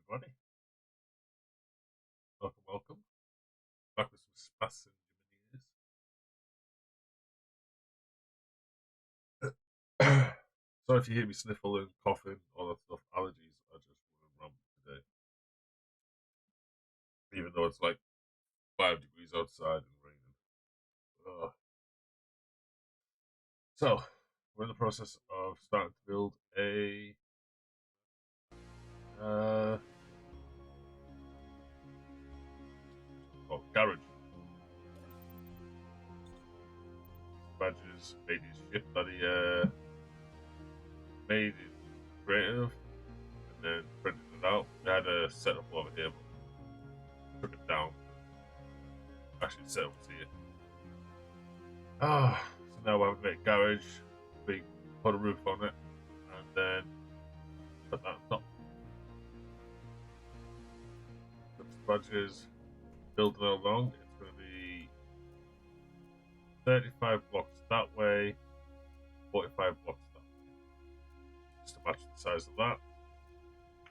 everybody. Welcome, welcome. Back with some Spass and Jiminy's. Sorry if you hear me sniffling, coughing, all that stuff. Allergies are just running rampant today. Even though it's like 5 degrees outside and raining. So, we're in the process of starting to build a garage. Badges made his ship that he made it creative and then printed it out. We had a setup over here, but took it down. Actually, set up here. So now we have a great garage. We put a roof on it, and then put that on top. Put the badges, build it along. It's going to be 35 blocks that way, 45 blocks that way. Just to match the size of that.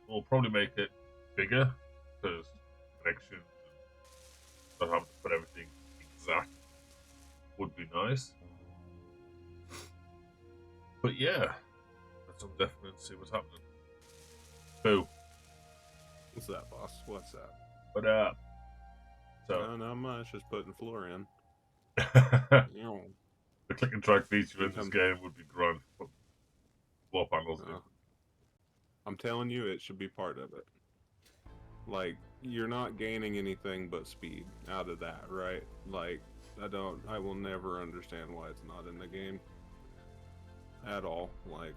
We'll probably make it bigger because connections and not having to put everything exact would be nice. But yeah, let's definitely see what's happening. Boo. What's that, boss? What's that? What up? So, no, not much. Just putting floor in. The click and drag feature in this game would be grand. Put floor panels in. I'm telling you, it should be part of it. Like, you're not gaining anything but speed out of that, right? Like, I will never understand why it's not in the game. At all. Like,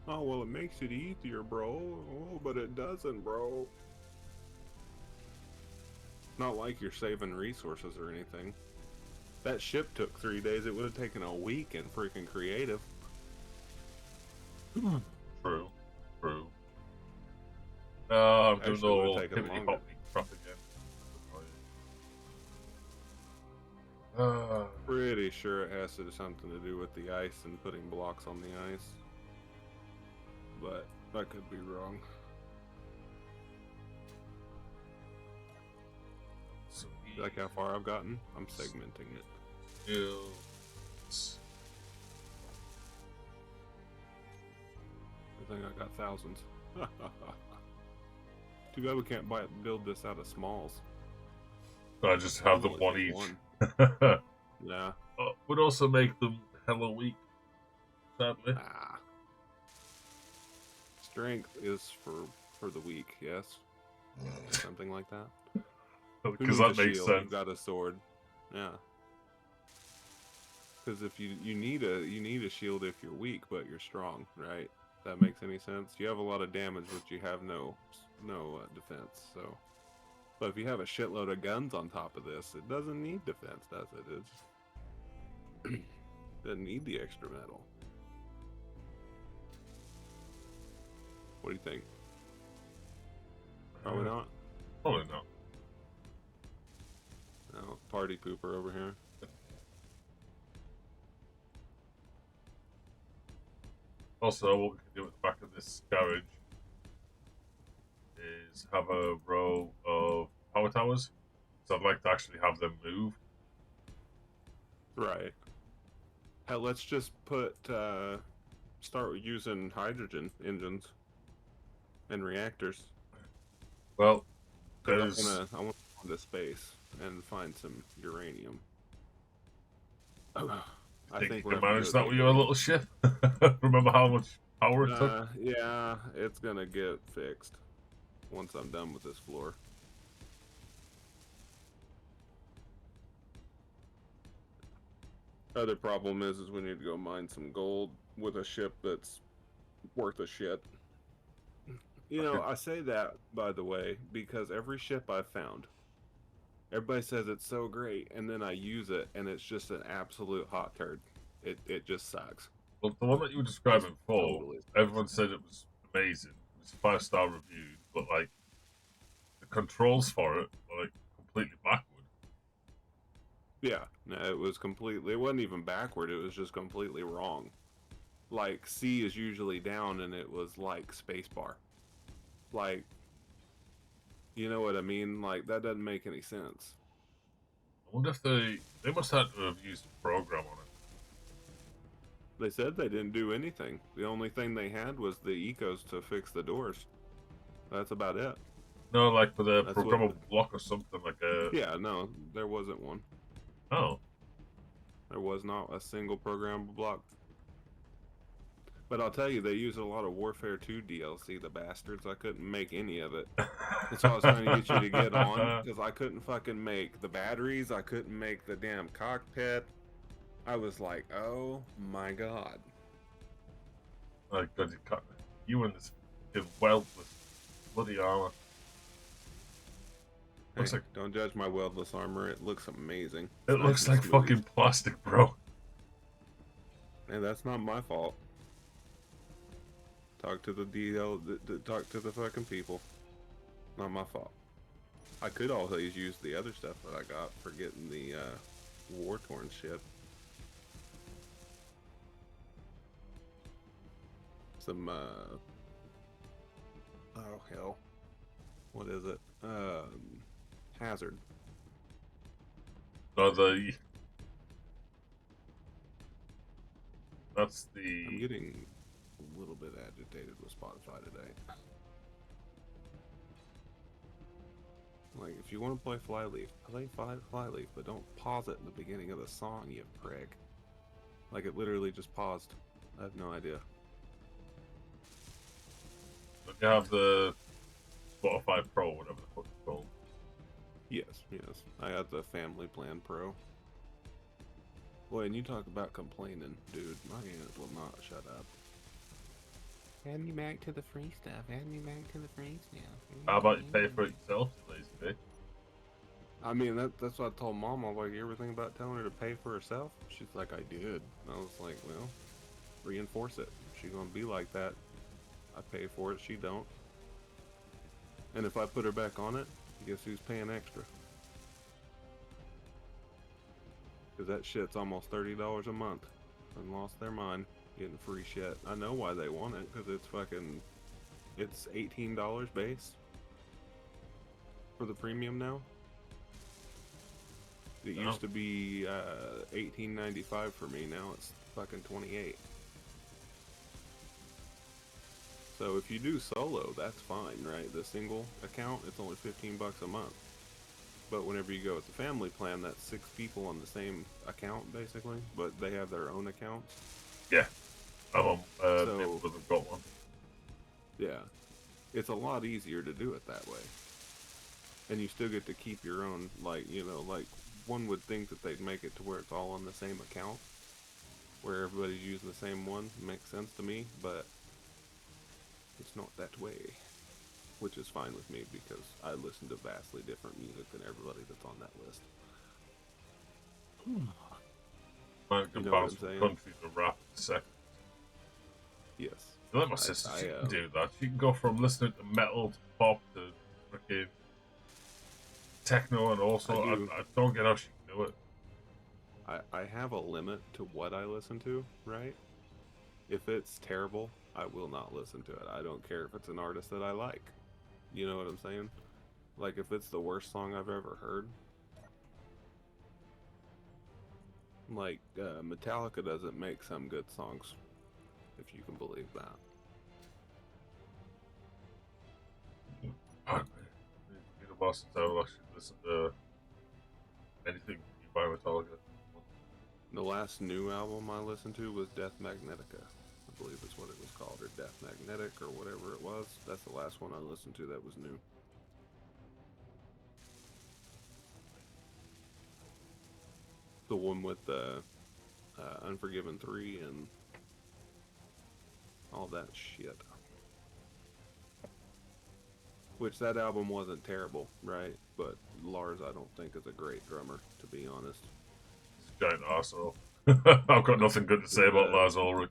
oh, well, it makes it easier, bro. Oh, but it doesn't, bro. Not like you're saving resources or anything. That ship took 3 days. It would have taken a week in freaking creative. True. I'm doing the whole hippity hoppity crap again. Pretty sure it has to do something to do with the ice and putting blocks on the ice. But I could be wrong. So like how far I've gotten? I'm segmenting it. I think I got thousands. Too bad we can't build this out of smalls. I just have them one each. Yeah. Would also make them hella weak, sadly. Strength is for the weak, yes? Something like that. Because that makes shield? sense. You've got a sword. Yeah. Because if you need a shield if you're weak, but you're strong, right? That makes any sense? You have a lot of damage, but you have no defense. So, but if you have a shitload of guns on top of this, it doesn't need defense, does it? It just doesn't need the extra metal. What do you think? Probably not. Probably not. No, party pooper over here. Also, what we can do at the back of this garage is have a row of power towers. So I'd like to actually have them move. Right. Hell, let's just start using hydrogen engines and reactors. Well, I want to go into space and find some uranium. I think you can manage that with your little ship. Remember how much power it took? Yeah, it's gonna get fixed once I'm done with this floor. Other problem is we need to go mine some gold with a ship that's worth a shit. You know, I say that, by the way, because every ship I've found, everybody says it's so great, and then I use it, and it's just an absolute hot turd. It just sucks. Well, the one that you were describing before, totally everyone said it was amazing. It was 5-star reviews, but like the controls for it were like completely backward. Yeah, no, it was completely. It wasn't even backward. It was just completely wrong. Like C is usually down, and it was like spacebar. Like You know what I mean? Like that doesn't make any sense. I wonder if they must have to have used a program on it. They said they didn't do anything. The only thing they had was the ecos to fix the doors. That's about it. No, like with a That's what. programmable block or something like a. Yeah, no, there wasn't one. Oh, There was not a single programmable block. But I'll tell you, they used a lot of Warfare 2 DLC, the bastards. I couldn't make any of it. That's why I was trying to get you to get on, because I couldn't fucking make the batteries. I couldn't make the damn cockpit. I was like, oh my god. Like, God, you and this fucking weldless bloody armor. Hey, Looks like don't judge my weldless armor. It looks amazing. it It's nice looks and like smooth. fucking plastic, bro. And that's not my fault. Talk to the DL. Talk to the fucking people. Not my fault. I could always use the other stuff that I got for getting the war-torn shit. Some oh hell, what is it? Hazard. No, that's I'm the. getting a little bit agitated with Spotify today. Like, if you want to play Flyleaf, play Flyleaf, but don't pause it in the beginning of the song, you prick. Like, it literally just paused. I have no idea. Don't you have the Spotify Pro, whatever the fuck it's called? Yes, yes. I got the Family Plan Pro. Boy, and you talk about complaining, dude. My aunt will not shut up. Add me back to the free stuff. Add me back to the free stuff. How about you pay for it yourself, you lazy bitch? I mean, that's what I told Mom. I was like, you ever think about telling her to pay for herself? She's like, I did. And I was like, well, reinforce it. She's gonna be like that. I pay for it, she don't. And if I put her back on it, guess who's paying extra? Because that shit's almost $30 a month. And lost their mind getting free shit. I know why they want it, because it's fucking... It's $18 base for the premium now. It used to be $18.95 for me. Now it's fucking $28. So if you do solo, that's fine, right? The single account, it's only $15 a month. But whenever you go with the family plan, that's 6 people on the same account, basically. But they have their own accounts. Yeah. I'm So- people that have got one. Yeah. It's a lot easier to do it that way. And you still get to keep your own, like, you know, like, one would think that they'd make it to where it's all on the same account. Where everybody's using the same one. Makes sense to me, but it's not that way. Which is fine with me, because I listen to vastly different music than everybody that's on that list. Man can You know what bounce I'm from saying? country to rap in seconds. Yes. You let my sister, she can do that. She can go from listening to metal to pop to freaking techno and also. I don't get how she can do it. I have a limit to what I listen to, right? If it's terrible, I will not listen to it. I don't care if it's an artist that I like. You know what I'm saying? Like, if it's the worst song I've ever heard. Like, Metallica doesn't make some good songs, if you can believe that. Pardon me. It's been a while since I've actually listened to anything you by Metallica. The last new album I listened to was Death Magnetica. I believe is what it was called, or Death Magnetic, or whatever it was. That's the last one I listened to that was new. The one with the Unforgiven 3 and all that shit. Which, that album wasn't terrible, right? But Lars, I don't think, is a great drummer, to be honest. He's a giant arsehole. I've got nothing good to say about Lars Ulrich.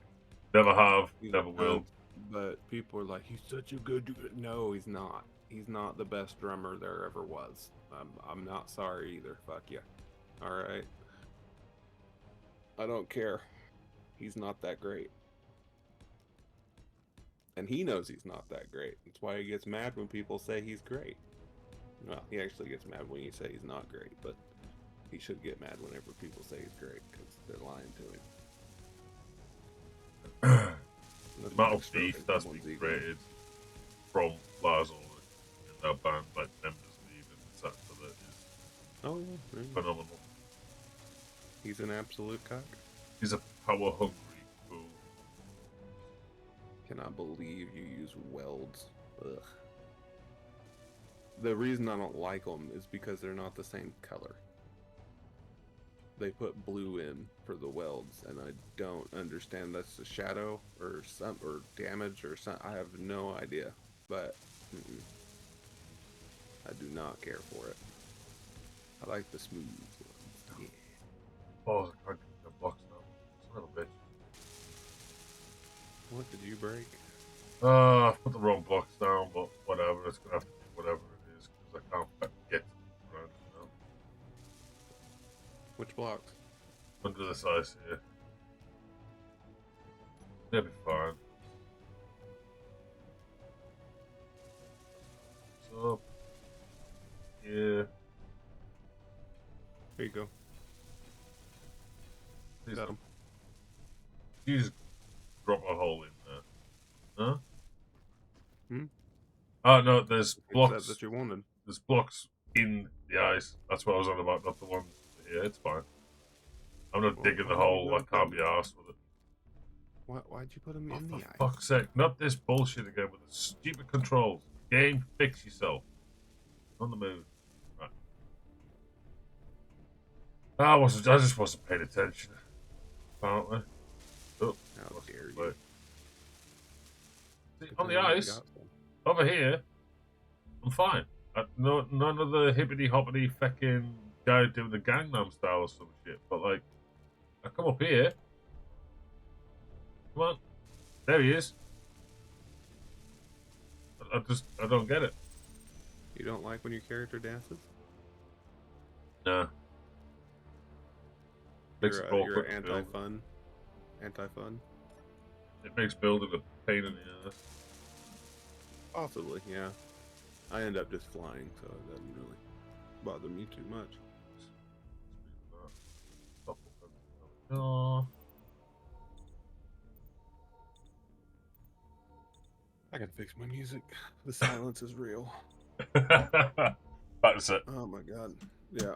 Never have, never will. But people are like, he's such a good... No, he's not. He's not the best drummer there ever was. I'm not sorry either. Fuck you. Alright? I don't care. He's not that great. And he knows he's not that great. That's why he gets mad when people say he's great. Well, he actually gets mad when you say he's not great, but he should get mad whenever people say he's great because they're lying to him. The Nothing amount like of beef stroking that's been someone's ego. created from Lars Ulrich in that band, like members leaving, etc. That is Oh yeah, yeah. phenomenal. He's an absolute cock. He's a power hungry fool. Cannot believe you use welds. Ugh. The reason I don't like them is because they're not the same color. They put blue in for the welds, and I don't understand. That's a shadow or some or damage or some. I have no idea, but I do not care for it. I like the smooth ones. Yeah. Oh, I can't get the blocks now. Son of a bitch. What did you break? I put the wrong blocks down, but whatever. It's gonna have to be whatever it is because I can't get to the ground now. Which blocks? Under this ice here. They'll be fine. So, yeah. Here you go. Please, Got him. you just drop a hole in there. Huh? Hmm? Oh, no, there's It's blocks. that you wanted. There's blocks in the ice. That's what I was on about, not the ones here. It's fine. I'm not Well, digging the why hole. you I gonna can't put be them- arsed with it. Why'd you put him Oh, in for the ice? fuck's sake. Not this bullshit again with the stupid controls. Game, fix yourself. On the move. Right. I just wasn't paying attention. Apparently. Oh, How dare you? wait. See, Good on the thing I ice, got some. over here, I'm fine. No, none of the hippity hoppity fucking guy doing the Gangnam style or some shit. But like, I come up here. Come on, there he is. I don't get it. You don't like when your character dances? Nah. Makes it You're awkward to build. anti-fun. Anti-fun? It makes building a pain in the ass. Possibly, yeah. I end up just flying, so it doesn't really bother me too much. Oh. I can fix my music. The silence is real. That's it. Oh my god. Yeah.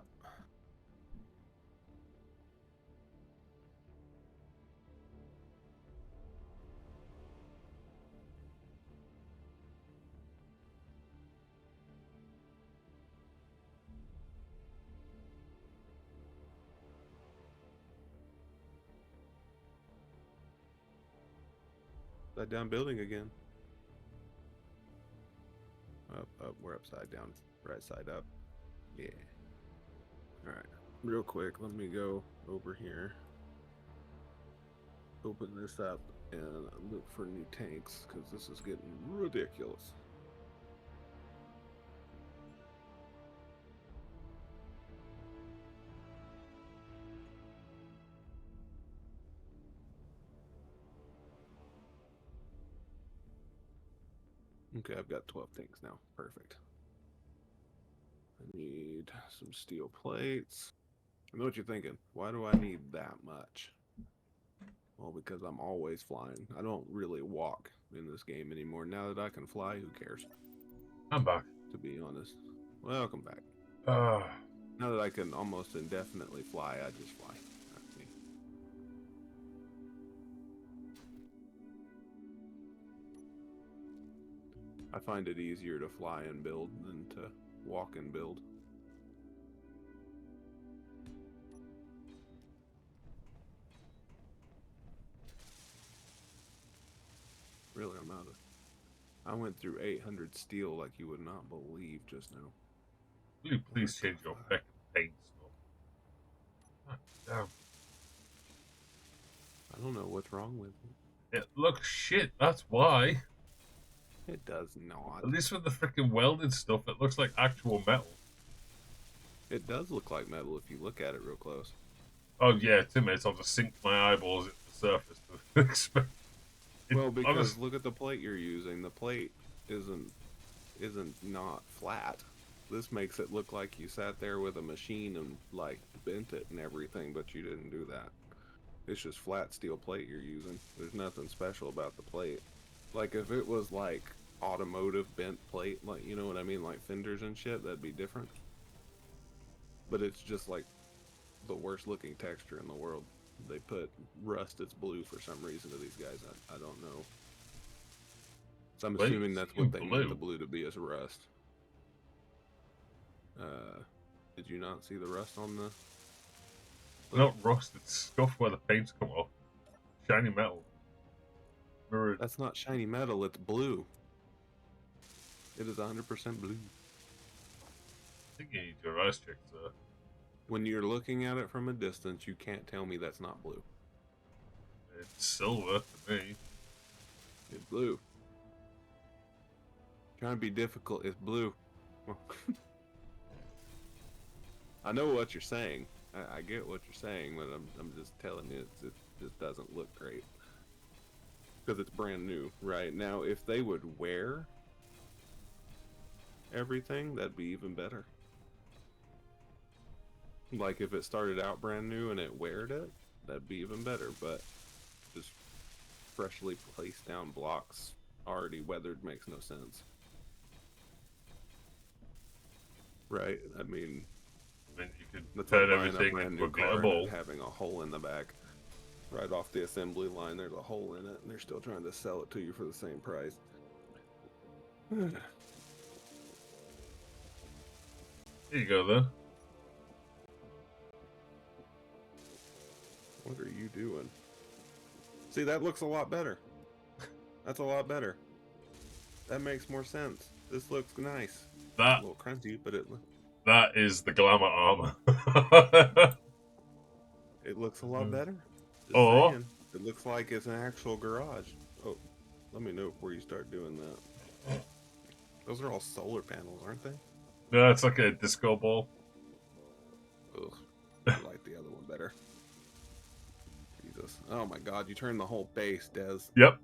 Upside down building again. Up, we're upside down. Right side up. Yeah. Alright. Real quick, let me go over here. Open this up and look for new tanks, because this is getting ridiculous. Okay, I've got 12 tanks now. Perfect. I need some steel plates. I know what you're thinking. Why do I need that much? Well, because I'm always flying. I don't really walk in this game anymore. Now that I can fly, who cares? I'm back. To be honest. Welcome back. Uh, Now that I can almost indefinitely fly, I just fly. That's me. I find it easier to fly and build than to walk and build. Really, I'm out of. I went through 800 steel like you would not believe just now. will you please change your fucking paint stuff? God damn. I don't know what's wrong with it. It looks shit, that's why. It does not. At least with the freaking welded stuff, it looks like actual metal. It does look like metal if you look at it real close. Oh yeah, 2 minutes, I'll just sink my eyeballs into the surface to expect. Well, because look at the plate you're using. The plate isn't not flat. This makes it look like you sat there with a machine and like bent it and everything, but you didn't do that. It's just flat steel plate you're using. There's nothing special about the plate. Like if it was like automotive bent plate, like you know what I mean, like fenders and shit, that'd be different. But it's just like the worst looking texture in the world. They put rust as blue for some reason to these guys. I don't know. So I'm Wait, assuming that's you what they meant the blue? blue to be, as rust. Did you not see the rust on the plate? Not rust, it's scuff where the paint's come off. Shiny metal. Mirrored. That's not shiny metal, it's blue. It is 100% blue. I think you need your eyes checked, sir. When you're looking at it from a distance, you can't tell me that's not blue. It's silver to me. It's blue. Trying to be difficult, it's blue. I know what you're saying. I get what you're saying, but I'm just telling you it just doesn't look great. Because it's brand new, right? Now, if they would wear everything, that'd be even better. Like if it started out brand new and it weared it, that'd be even better. But just freshly placed down blocks, already weathered, makes no sense. Right? I mean, You could that's turn like buying a everything brand into a new car glitter and ball. it having a hole in the back. Right off the assembly line, there's a hole in it, and they're still trying to sell it to you for the same price. Here you go, then. What are you doing? See, that looks a lot better. That's a lot better. That makes more sense. This looks nice. That A little crunchy, but that is the glamour armor. it looks a lot better. Just Or saying. It looks like it's an actual garage. Oh, let me know before you start doing that. Those are all solar panels, aren't they? no, it's like a disco ball. Ugh, I like the other one better. Jesus. Oh my god, you turned the whole base, Des. Yep.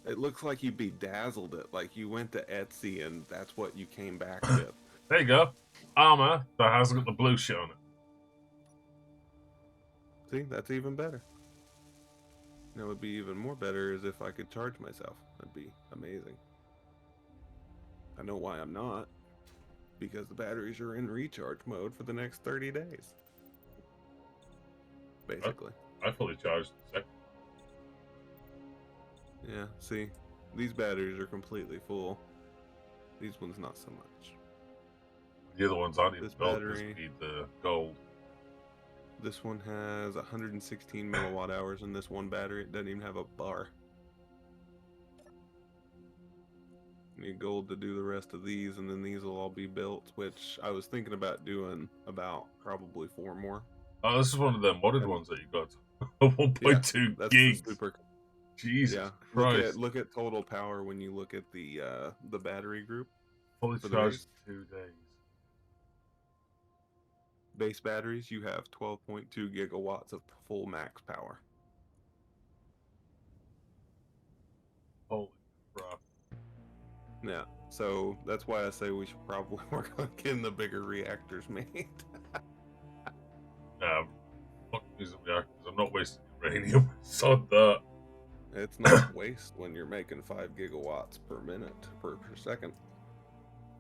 It looks like you bedazzled it, like you went to Etsy and that's what you came back with. There you go. Armor that hasn't got the blue shit on it. See, that's even better. Now, it would be even more better is if I could charge myself. That'd be amazing. I know why I'm not. Because the batteries are in recharge mode for the next 30 days. Basically. I fully charged the second. Yeah, see, these batteries are completely full. These ones not so much. The other ones aren't even This built because we battery- need the gold. This one has 116 milliwatt hours in this one battery. It doesn't even have a bar. Need gold to do the rest of these, and then these will all be built, which I was thinking about doing about probably 4 more. Oh, this is one of them modded ones that you got. 1.2 That's gigs. the super. Jesus Yeah, Christ. look at total power when you look at the battery group. Fully for the charged base. in 2 days. Base batteries, you have 12.2 gigawatts of full max power. Holy crap. Yeah, so that's why I say we should probably work on getting the bigger reactors made. Fuck using reactors. I'm not wasting uranium. Sod that. It's not waste when you're making 5 gigawatts per minute, per second.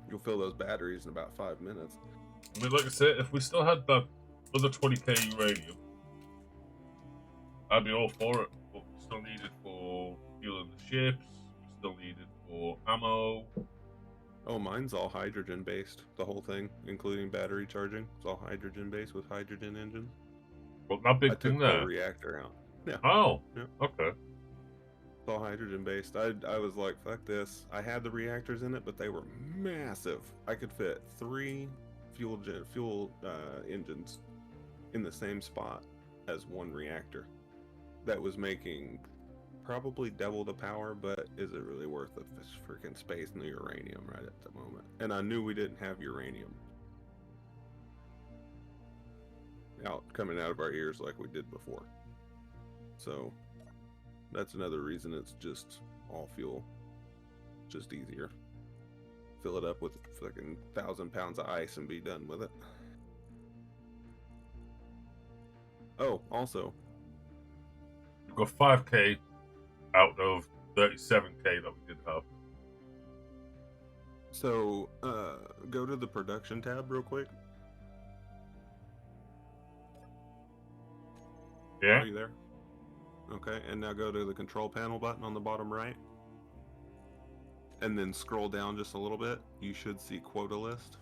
You'll fill those batteries in about 5 minutes. I mean, like I said, if we still had that other 20k uranium, I'd be all for it. But we still need it for fueling the ships. We still need it for ammo. Oh, mine's all hydrogen based. The whole thing, including battery charging, it's all hydrogen based with hydrogen engines. But that I big took thing the there. reactor out. Yeah, Oh. Yeah. Okay. it's all hydrogen based. I was like, fuck this. I had the reactors in it, but they were massive. I could fit 3 fuel engines in the same spot as one reactor. That was making probably double the power, but is it really worth the freaking space and the uranium right at the moment? And I knew we didn't have uranium coming out of our ears like we did before. So that's another reason it's just all fuel, just easier. fill it up with fucking 1,000 pounds of ice and be done with it. Oh, also, We've got 5k out of 37k that we did have. so go to the production tab real quick. Yeah. Are you there? Okay, and now go to the control panel button on the bottom right. And then scroll down just a little bit. You should see quota list.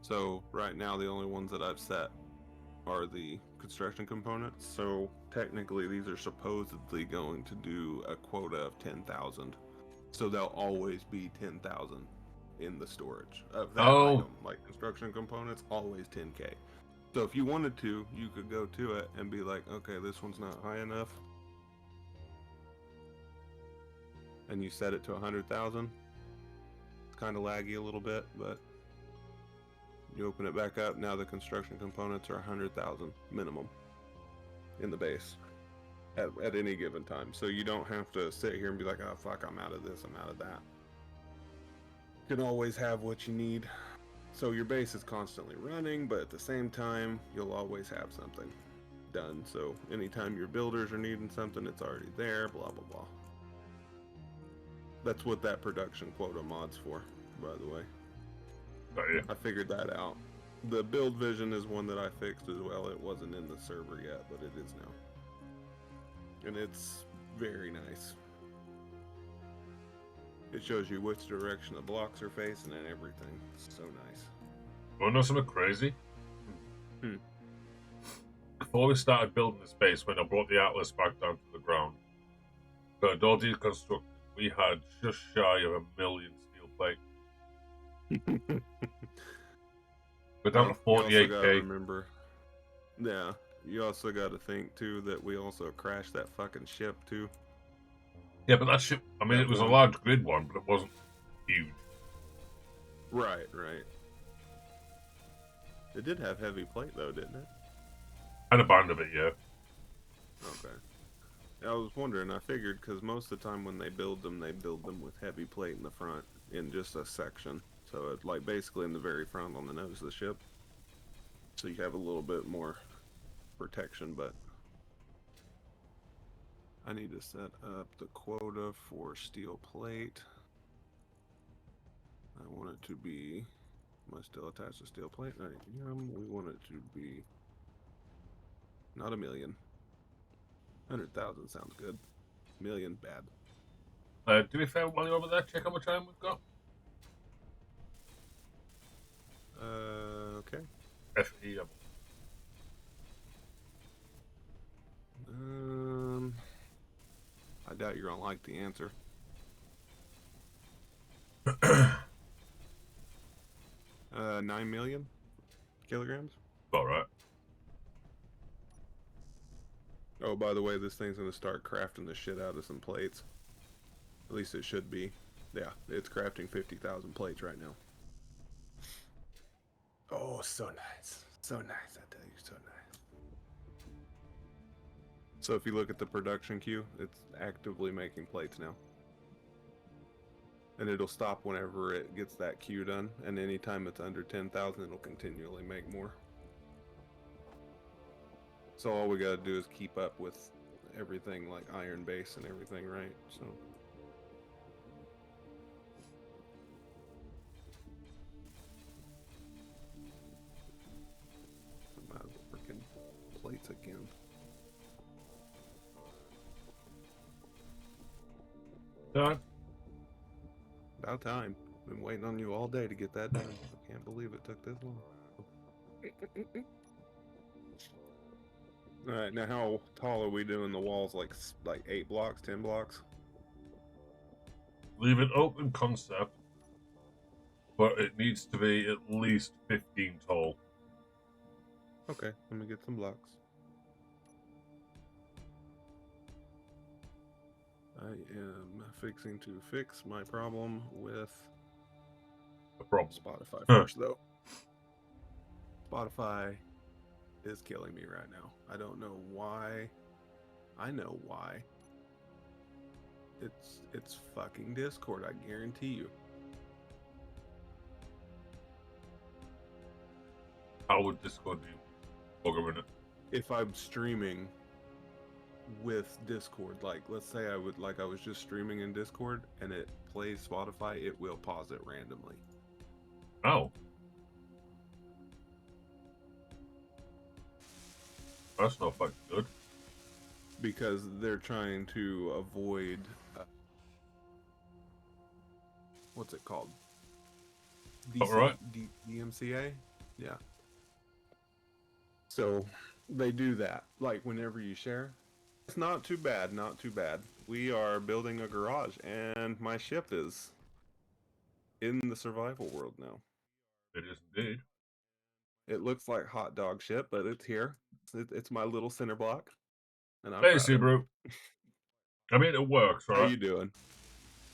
So right now the only ones that I've set are the construction components. So technically these are supposedly going to do a quota of 10,000. So they'll always be 10,000 in the storage of that item. Like construction components, always 10k. So if you wanted to, you could go to it and be like, okay, this one's not high enough. And you set it to 100,000. It's kind of laggy a little bit, but you open it back up. Now the construction components are 100,000 minimum in the base at any given time. So you don't have to sit here and be like, oh fuck, I'm out of this, I'm out of that. You can always have what you need. So your base is constantly running, but at the same time, you'll always have something done. So anytime your builders are needing something, it's already there, blah, blah, blah. That's what that production quota mod's for, by the way. Got you. I figured that out. The build vision is one that I fixed as well. It wasn't in the server yet, but it is now. And it's very nice. It shows you which direction the blocks are facing and everything. It's so nice. Want to know something crazy? Hmm. Before we started building this base, when I brought the Atlas back down to the ground, so it all deconstructed, we had just shy of 1 million steel plate. We're down to You also gotta 48k. remember, yeah, you also gotta think too that we also crashed that fucking ship too. Yeah, but that ship, I mean, That it was one. a large grid one, but it wasn't huge. Right. It did have heavy plate though, didn't it? Had a band of it, yeah. Okay. I was wondering, I figured because most of the time when they build them with heavy plate in the front in just a section. So it's like basically in the very front on the nose of the ship. So you have a little bit more protection, but I need to set up the quota for steel plate. I want it to be, am I still attached to steel plate? We want it to be not 1 million. 100,000 sounds good. 1 million, bad. Do me a favor while you're over there, check how much time we've got. Okay. FE. I doubt you're gonna like the answer. 9 million kilograms. All right. Oh, by the way, this thing's gonna start crafting the shit out of some plates. At least it should be. Yeah, it's crafting 50,000 plates right now. Oh, so nice. So nice, I tell you, so nice. So if you look at the production queue, it's actively making plates now. And it'll stop whenever it gets that queue done, and anytime it's under 10,000, it'll continually make more. So all we gotta do is keep up with everything like iron base and everything, right? So I'm out of freaking plates again. Done. About time. Been waiting on you all day to get that done. I can't believe it took this long. All right, now how tall are we doing the walls? Like 8 blocks, 10 blocks? Leave it open concept, but it needs to be at least 15 tall. Okay, let me get some blocks. I am fixing to fix my problem with The problem. Spotify first, though. Spotify is killing me right now. I don't know why. I know why. It's fucking Discord, I guarantee you. How would Discord do bugger in it? If I'm streaming with Discord, like let's say I was just streaming in Discord and it plays Spotify, it will pause it randomly. Oh. That's not fucking good. Because they're trying to avoid what's it called? DMCA? Yeah. So they do that. Like whenever you share, it's not too bad, not too bad. We are building a garage and my ship is in the survival world now. It is indeed. It looks like hot dog shit, but it's here. It's my little center block. And I'm Hey, proud of it. Subaru. I mean, it works, right? How you doing?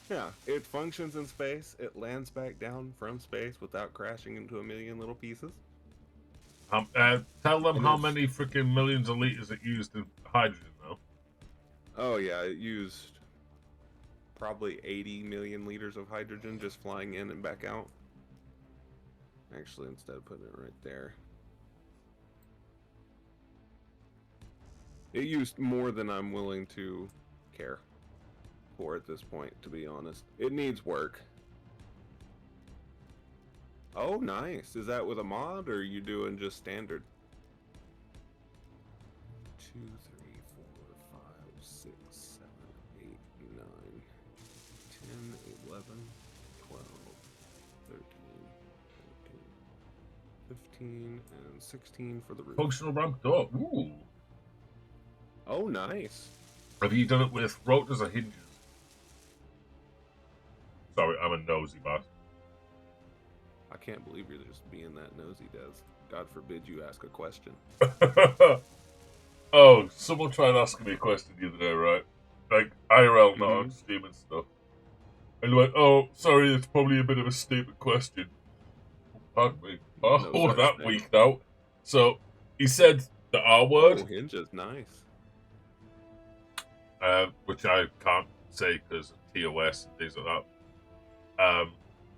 Yeah, it functions in space. It lands back down from space without crashing into a million little pieces. Tell them And how it's- many freaking millions of liters it used in hydrogen, though. Oh yeah, it used probably 80 million liters of hydrogen just flying in and back out. Actually, instead of putting it right there. It used more than I'm willing to care for at this point, to be honest. It needs work. Oh, nice. Is that with a mod, or are you doing just standard? 2, 3, 4, 5, 6, 7, 8, 9, 10, 11, 12, 13, 14, 15, and 16 for the roof. Functional ramp door. Ooh. Oh, nice. Have you done it with rotors or hinges? Sorry, I'm a nosy bastard. I can't believe you're just being that nosy, Des. God forbid you ask a question. Oh, someone tried asking me a question the other day, right? Like, IRL, not on Steam and stuff. And they went, oh, sorry, it's probably a bit of a stupid question. Pardon me. Oh, that weeked out. So, he said the R word. Oh, hinge is nice. Which I can't say because of TOS and things like that.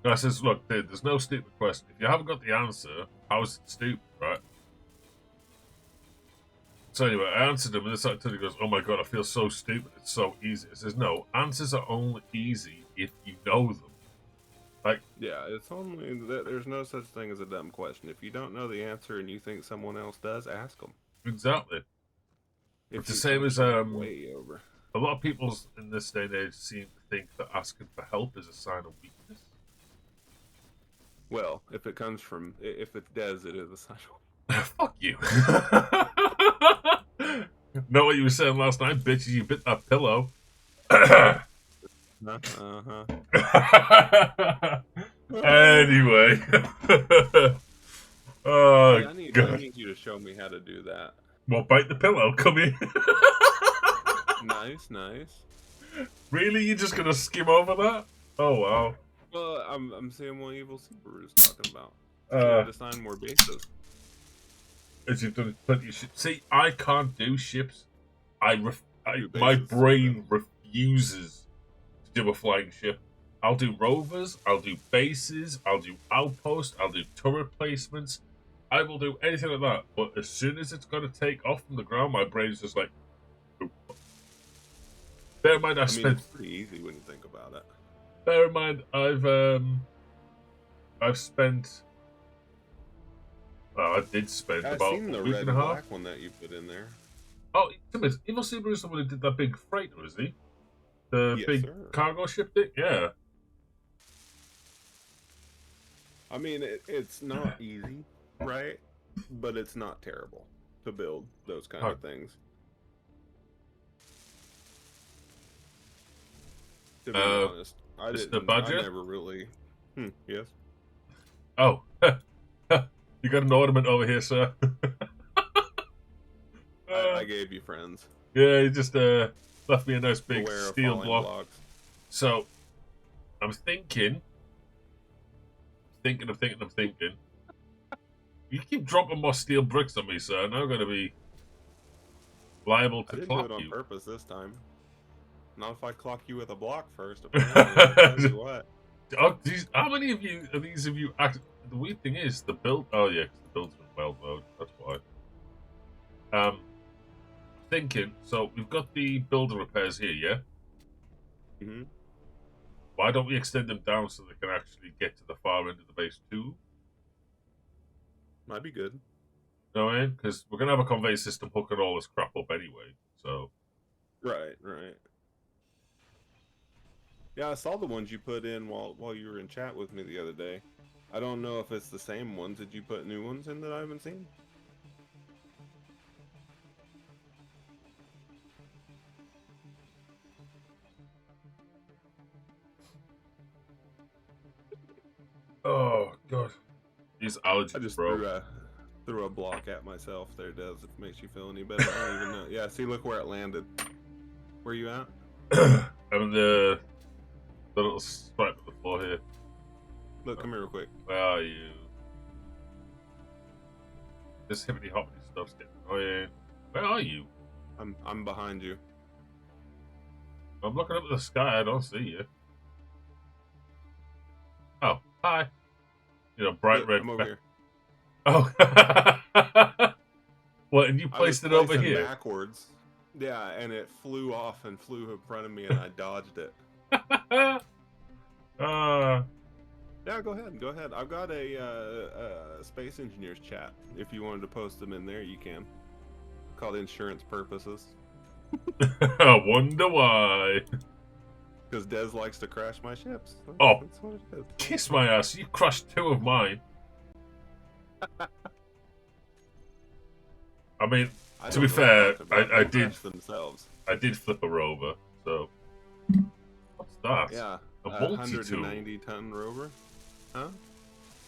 And I says, look, dude, there's no stupid question. If you haven't got the answer, how is it stupid, right? So anyway, I answered him, and this activity goes, oh my god, I feel so stupid, it's so easy. It says, no, answers are only easy if you know them. Like, yeah, it's only that there's no such thing as a dumb question. If you don't know the answer and you think someone else does, ask them. Exactly. It's the same as way over. A lot of people in this day and age seem to think that asking for help is a sign of weakness. Well, if it comes from, if it does, it is a sign of Fuck you. Know what you were saying last night, bitches? You bit that pillow. Anyway. Oh, I need you to show me how to do that. Well, bite the pillow. Come here. Nice, nice. Really? You're just gonna skim over that? Oh wow. Well, I'm seeing what Evil Subaru's talking about. Design more bases. As you've done plenty of ships. See, I can't do ships. My brain refuses to do a flying ship. I'll do rovers, I'll do bases, I'll do outposts, I'll do turret placements. I will do anything like that. But as soon as it's going to take off from the ground, my brain's just like, oop. Bear in mind, I mean, it's pretty easy when you think about it. Bear in mind, I've spent. Well, I did spend about a week and a half. Black one that you put in there. Oh, Evil Subaru is the one who did that big freighter, is he? The big cargo ship thing? Yeah. I mean, it's not easy, right? But it's not terrible to build those kind of things. To be honest, I never really. Yes. Oh, you got an ornament over here, sir. I gave you friends. Yeah, you just left me a nice big steel block. Blocks. So, I'm thinking. You keep dropping more steel bricks on me, sir, and I'm going to be liable to I didn't clock do it on you. purpose this time. Not if I clock you with a block first. Apparently, I'll tell you what. How many of these have you acted? The weird thing is the build. Oh yeah, 'cause the build's in wild mode. That's why. Thinking. So we've got the builder repairs here, yeah. Mm-hmm. Why don't we extend them down so they can actually get to the far end of the base too? Might be good. You know what I mean? Because we're gonna have a conveyor system hooking all this crap up anyway. So Right, right. Yeah, I saw the ones you put in while you were in chat with me the other day. I don't know if it's the same ones. Did you put new ones in that I haven't seen? oh god, these allergies, I just bro. threw a block at myself there, Des, if it makes you feel any better. I don't even know. Yeah, see, look where it landed. Where you at? I'm in the little stripe of the floor here. Look, come here real quick. Where are you? This hippity hoppity stuff's getting annoying. Where are you? I'm behind you. I'm looking up at the sky. I don't see you. Oh, hi. You know, bright Look, red. I'm over here. Oh. What? And you I was placed it over placing here? backwards. Yeah, and it flew off and flew in front of me, and I dodged it. Yeah, go ahead. Go ahead. I've got a Space Engineers chat. If you wanted to post them in there, you can. Called Insurance Purposes. I wonder why. Because Des likes to crash my ships. Oh. That's what it is. Kiss my ass. You crushed 2 of mine. I mean, to be fair, I did. Themselves. I did flip her over. So what's that? Yeah. A multi-tool. 190-ton rover. Huh?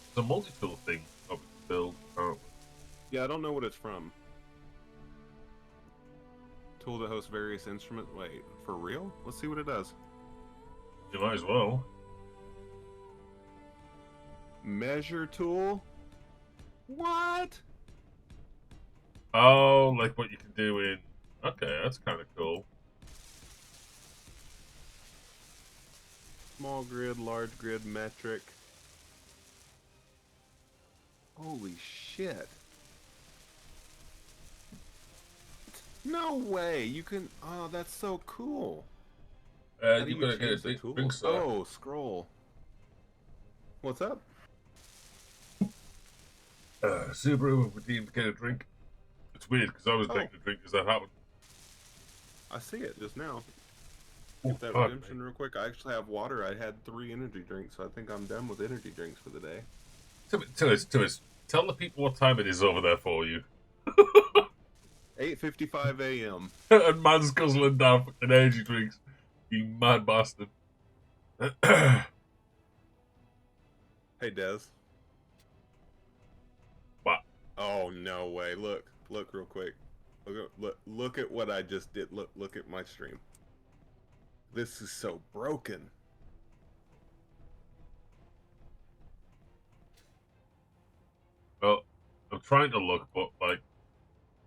It's a multi-tool thing of build. Oh. Yeah, I don't know what it's from. Tool that hosts various instruments. Wait, for real? Let's see what it does. You might as well. Measure tool? What? Oh, like what you can do in. Okay, that's kind of cool. Small grid, large grid, metric. Holy shit. No way. You can. Oh, that's so cool. How do You're gonna get change the a tool? drink, sir. Oh, scroll. What's up? Subaru redeemed to get a drink. It's weird because I was taking a drink as that happened. I see it just now. Oh, Get that redemption real quick. I actually have water. I had 3 energy drinks, so I think I'm done with energy drinks for the day. Timmons, tell the people what time it is over there for you. 8:55 a.m. And man's guzzling down fucking energy drinks. You mad bastard. Hey, Des. What? Oh, no way. Look real quick. Look at what I just did. Look at my stream. This is so broken. Well, I'm trying to look, but like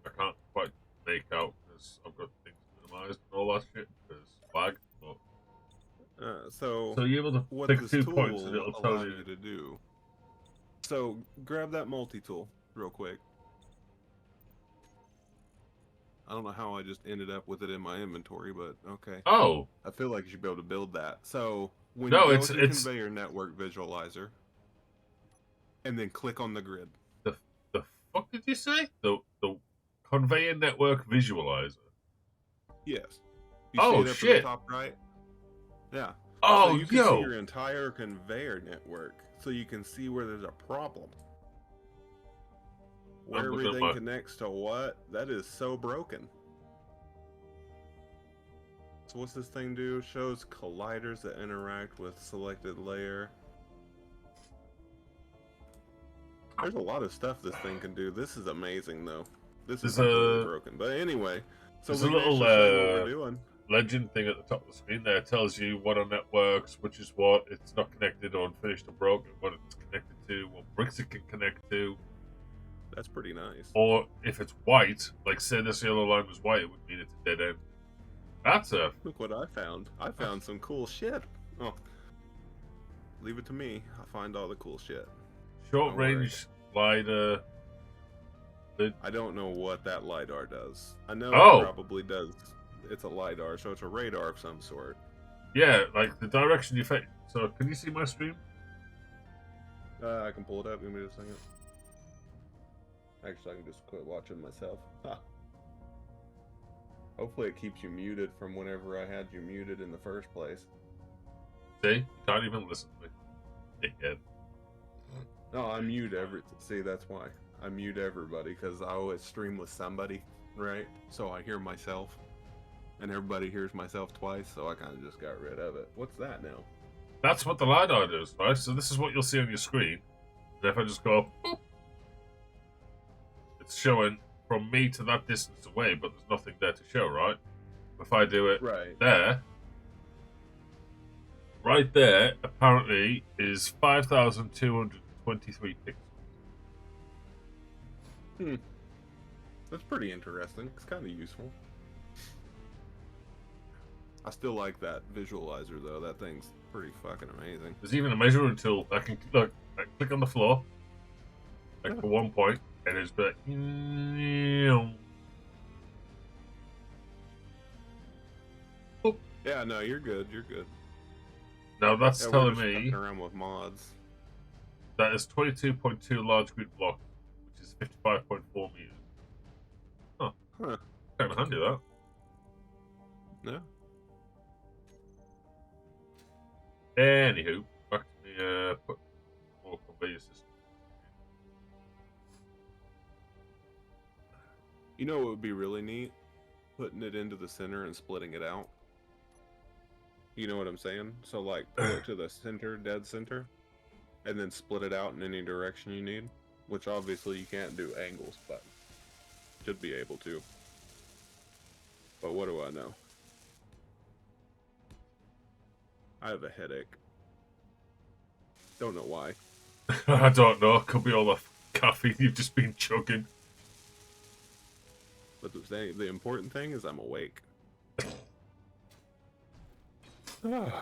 I can't quite make out because I've got things minimized and all that shit because lag. But So you're able to what pick this 2 tool points and it'll tell allow you. you to do. So grab that multi-tool real quick. I don't know how I just ended up with it in my inventory, but okay. Oh. I feel like you should be able to build that. So when No, you go it's to conveyor network visualizer, and then click on the grid. The fuck did you say? The conveyor network visualizer. Yes. You Oh, see it up shit. in the top right? Yeah. Oh, so you can see your entire conveyor network, so you can see where there's a problem. Where everything connects to what? That is so broken. So what's this thing do? Shows colliders that interact with selected layer. There's a lot of stuff this thing can do. This is amazing, though. This is completely broken. But anyway, so there's we a little what we're doing. legend thing at the top of the screen there. It tells you what are networks, which is what, it's not connected or unfinished or broken, what it's connected to, what bricks it can connect to. That's pretty nice. Or if it's white, like say this yellow line was white, it would mean it's a dead end. That's a Look what I found. I found some cool shit. Oh, leave it to me. I'll find all the cool shit. short Don't worry. range LiDAR. I don't know what that LiDAR does. I know Oh! it probably does. It's a LiDAR, so it's a radar of some sort. Yeah, like the direction you face. So, can you see my stream? I can pull it up. Give me a second. Actually, I can just quit watching myself. Ha. Hopefully it keeps you muted from whenever I had you muted in the first place. See? You can't even listen to me. Dickhead. No, I mute See, that's why. I mute everybody, because I always stream with somebody, right? So I hear myself. And everybody hears myself twice, so I kind of just got rid of it. What's that now? That's what the LiDAR does, right? So this is what you'll see on your screen. And if I just go, boop, it's showing from me to that distance away, but there's nothing there to show, right? If I do it Right. there, right there, apparently, is 5,223 pixels. That's pretty interesting. It's kind of useful. I still like that visualizer, though. That thing's pretty fucking amazing. There's even a measuring tool. I can look. I click on the floor, like for 1 point, and it's like. Yeah, no, you're good. You're good. Now that's Yeah, telling we're just me fucking around with mods. that is 22.2 large grid blocks, which is 55.4 meters. Huh. Kind of handy that. Yeah. Anywho, back to the put more conveyor system. You know what would be really neat? Putting it into the center and splitting it out. You know what I'm saying? So, like, pull it to the center, dead center, and then split it out in any direction you need. Which, obviously, you can't do angles, but should be able to. But what do I know? I have a headache. Don't know why. I don't know. Could be all the caffeine you've just been chugging. But the important thing is I'm awake. Right,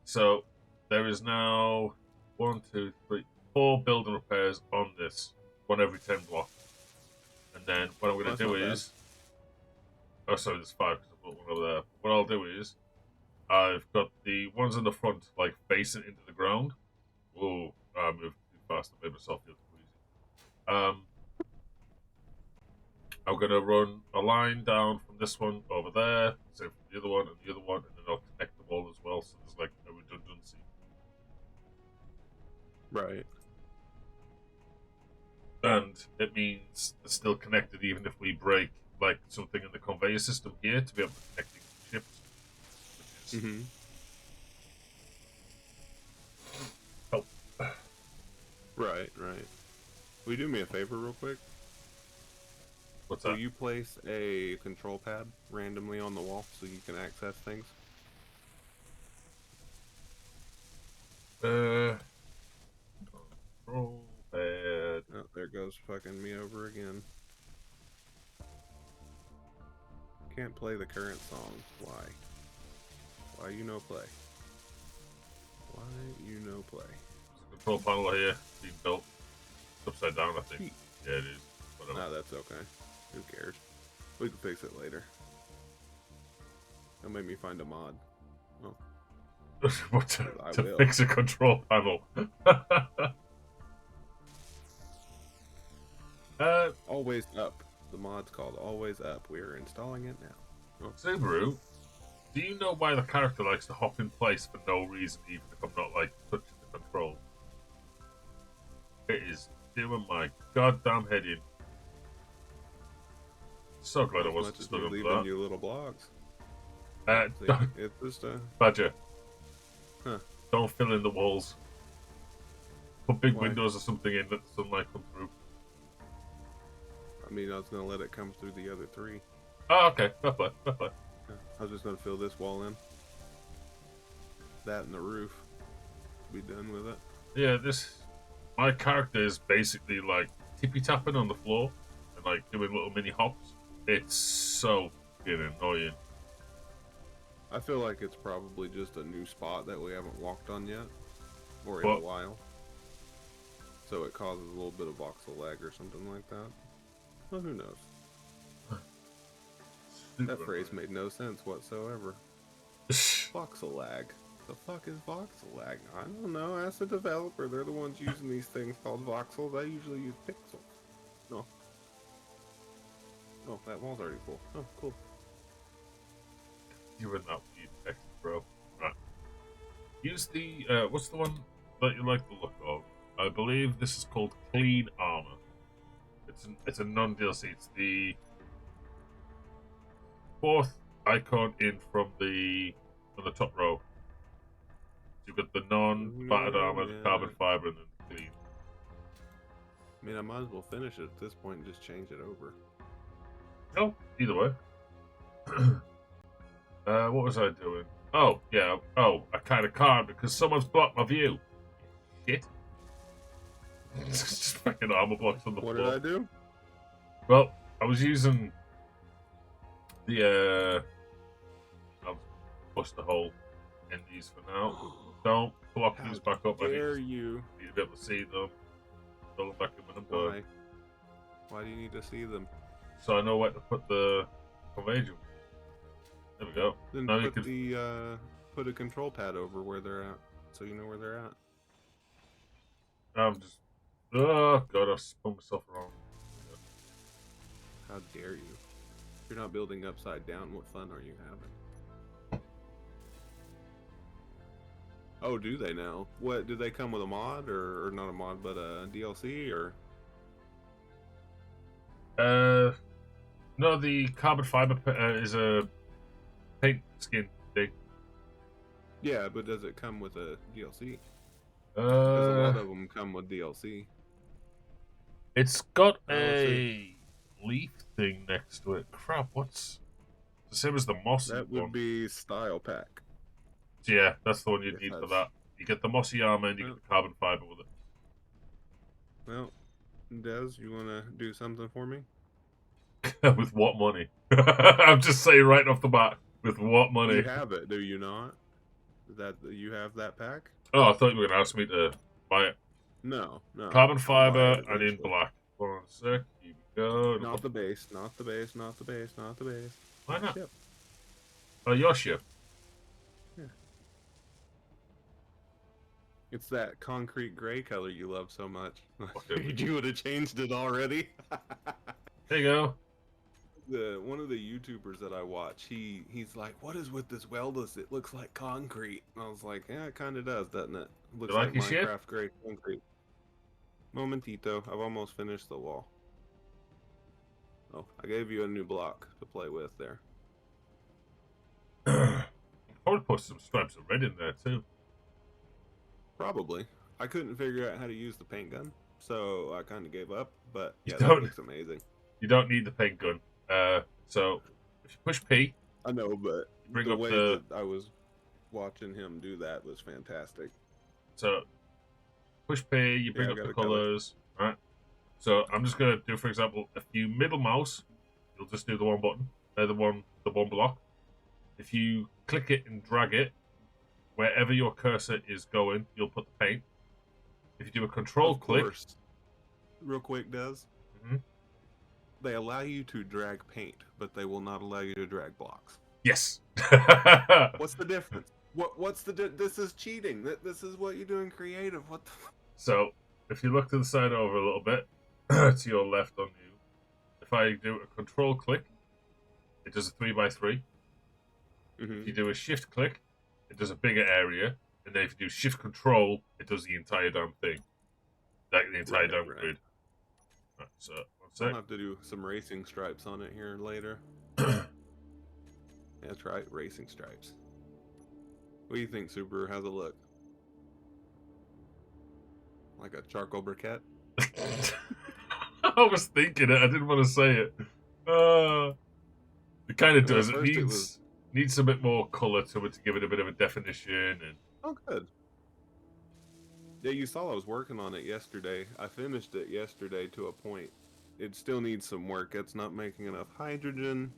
so there is now 1, 2, 3, 4 building repairs on this, one every 10 blocks. And then what I'm going to do is, oh sorry, there's 5 because I put one over there. What I'll do is, I've got the ones in the front like facing into the ground. Whoa, I moved too fast. I made myself feel too easy. I'm going to run a line down from this one over there, same from the other one and the other one, and then I'll connect them all as well, so there's like a redundancy. Right. And it means they're still connected even if we break like something in the conveyor system here to be able to connect these ships. Mm-hmm. Oh. Right. Will you do me a favor real quick? What's Will that? you place a control pad randomly on the wall so you can access things? Control pad. Oh, there goes fucking me over again. Can't play the current song. Why? Why you no play? Why you no play? Control panel here being built. It's upside down, I think. Yeah, it is. Whatever. Nah, that's okay. Who cares? We can fix it later. That'll make me find a mod. What to will. fix a control panel? Always Up. The mod's called Always Up. We are installing it now. Subaru, do you know why the character likes to hop in place for no reason, even if I'm not like touching the control? It is doing my goddamn head in. So glad I wasn't stood up for leaving that. you little blocks. See, Don't, it's just a Badger. Huh. Don't fill in the walls. Put big Why? windows or something in that the sunlight comes through. I mean, I was gonna let it come through the other 3. Oh, okay. Fair play. Fair play. I was just gonna fill this wall in. That and the roof. Be done with it. Yeah, my character is basically like tippy tapping on the floor and like doing little mini hops. It's so fucking annoying. I feel like it's probably just a new spot that we haven't walked on yet, or in What? a while. So it causes a little bit of voxel lag or something like that. Well, who knows? That phrase made no sense whatsoever. Voxel lag. The fuck is voxel lag? I don't know. Ask the developer. They're the ones using these things called voxels. I usually use pixels. No. Oh, that wall's already full. Oh, cool. You're in that weird text, bro. Right. Use the what's the one that you like the look of? I believe this is called Clean Armor. It's a non-DLC. It's the fourth icon in from the top row. So you've got the non-battered armor, the carbon fiber, and then the clean. I mean, I might as well finish it at this point and just change it over. No, either way. What was I doing? Oh, yeah. Oh, I kind of can't because someone's blocked my view. Shit. Just fucking armor blocks on the floor. What did I do? Well, I was using the I'll bust a hole in these for now. Don't block these back up. How dare you? Need to be able to see them. Fill them back in when I'm done. Why do you need to see them? So I know where to put the conveyor. There we go. Then now put put a control pad over where they're at, so you know where they're at. I'm just. Oh god, I've spun myself around. How dare you? If you're not building upside down, what fun are you having? Oh, do they now? What, do they come with a mod, or not a mod, but a DLC, or? No, the carbon fiber is a paint skin thing. Yeah, but does it come with a DLC? Because a lot of them come with DLC. It's got a leaf thing next to it. Crap, what's the same as the mossy one? That would be style pack. Yeah, that's the one you need for that. You get the mossy armor and you get the carbon fiber with it. Well, Des, you want to do something for me? With what money? I'm just saying right off the bat. With what money? You have it, do you not? That you have that pack? Oh, I thought you were going to ask me to buy it. No. Carbon fiber and in black. Hold on a sec. Here we go. Not the base. Not the base. Not the base. Not the base. Why not? Ship. Oh, your ship. Yeah. It's that concrete gray color you love so much. You would have changed it already. There you go. One of the YouTubers that I watch, he's like, "What is with this weldless? It looks like concrete." And I was like, "Yeah, it kind of does, doesn't it? Looks like Minecraft gray concrete." Momentito, I've almost finished the wall. Oh, I gave you a new block to play with there. I would put some stripes of red in there too. Probably. I couldn't figure out how to use the paint gun, so I kind of gave up. But yeah, that looks amazing. You don't need the paint gun. So if you push P, I know, but bring the up way that I was watching him do that was fantastic. So push P, you bring up the colors, right? So I'm just gonna do, for example, if you middle mouse, you'll just do the one button, the one block. If you click it and drag it, wherever your cursor is going, you'll put the paint. If you do a control click, real quick, Des. They allow you to drag paint, but they will not allow you to drag blocks. Yes. What's the difference? What's the this is cheating. This is what you're doing creative. What the So, if you look to the side over a little bit, to your left on you, if I do a control click, it does a 3x3. If you do a shift click, it does a bigger area. And then if you do shift control, it does the entire damn thing. Like the entire damn grid. Right, so, I'll have to do some racing stripes on it here later. That's right, racing stripes. What do you think, Subaru? How's it look? Like a charcoal briquette? I was thinking it. I didn't want to say it. It kind of does. It needs a bit more color to it to give it a bit of a definition. And oh, good. Yeah, you saw I was working on it yesterday. I finished it yesterday to a point. It still needs some work. It's not making enough hydrogen.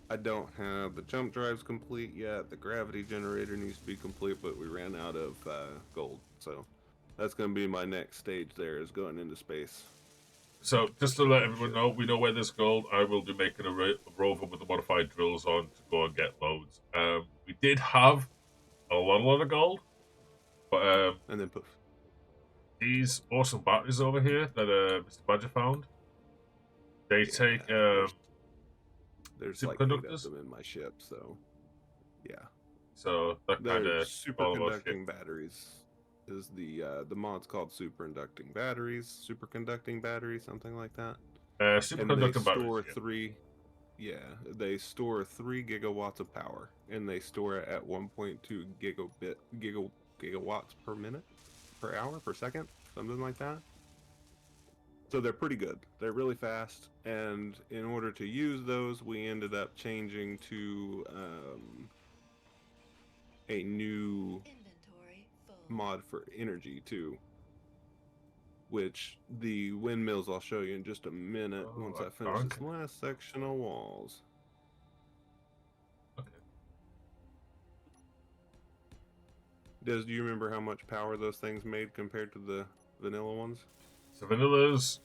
I don't have the jump drives complete yet. The gravity generator needs to be complete, but we ran out of gold. So that's going to be my next stage there, is going into space. So, just to let everyone know, we know where there's gold. I will be making a rover with the modified drills on to go and get loads. We did have a lot of gold, but And then poof. these awesome batteries over here that Mr. Badger found, they take There's like 8 of superconductors. them in my ship, so yeah. So that kind They're of all of our shit. superconducting batteries. Is the mod's called superconducting batteries, superconducting batteries, something like that. And they Superconductor batteries. store Yeah. 3. Yeah, they store 3 gigawatts of power, and they store it at 1.2 gigawatts per minute, per hour, per second, something like that. So they're pretty good. They're really fast, and in order to use those, we ended up changing to a new Inventory full. mod for energy too, which the windmills I'll show you in just a minute Oh, once I I finish this can't. last section of walls. Okay. Do you remember how much power those things made compared to the vanilla ones? So vanilla's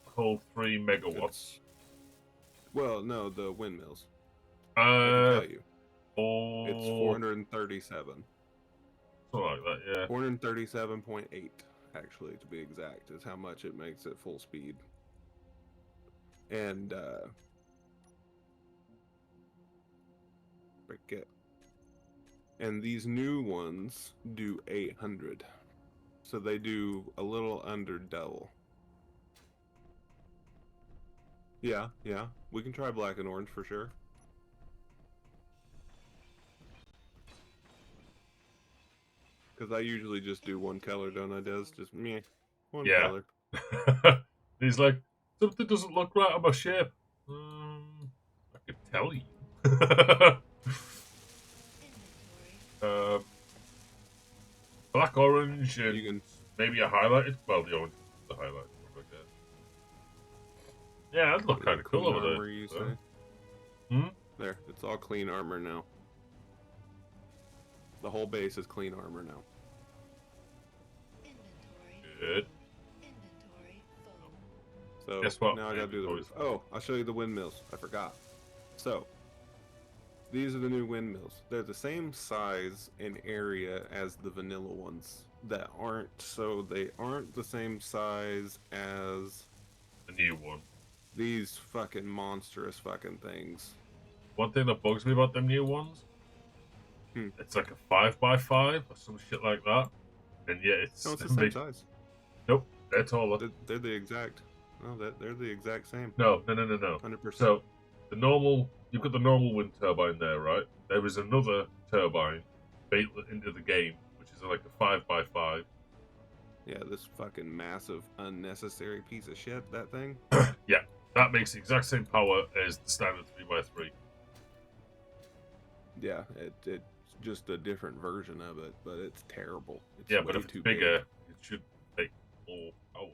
hold 3 megawatts. Well, no, the windmills. I can tell you. It's 437. Something like that, yeah. 437.8, actually, to be exact, is how much it makes at full speed. And, break it. And these new ones do 800. So they do a little under double. Yeah. We can try black and orange for sure. Because I usually just do one color, don't I, Des? Just meh. One Yeah. color. He's like, something doesn't look right on my shape. I can tell you. Inventory. Black, orange, and You can. maybe a highlighted. Well, the orange is the highlighted one, I guess. Yeah, that'd look kind of cool Clean over armor, there. you So. say? Hmm? There, it's all clean armor now. The whole base is clean armor now. Inventory. Good. Inventory full. So Guess what? now I gotta do the Inventory's roof. Oh, I'll show you the windmills. I forgot. So these are the new windmills. They're the same size and area as the vanilla ones. That aren't so they aren't the same size as The new one. these fucking monstrous fucking things. One thing that bugs me about them new ones, it's like a 5x5 or some shit like that. And yeah, No, it's it's the same size. Nope, they're taller. They're the exact. No, they're the exact same. No. 100%. So the normal, you've got the normal wind turbine there, right? There is another turbine built into the game, which is like a 5x5. Yeah, this fucking massive, unnecessary piece of shit, that thing. Yeah, that makes the exact same power as the standard 3x3. Yeah, it's just a different version of it, but it's terrible. It's Yeah, but way if it's too bigger, big. it should take more power.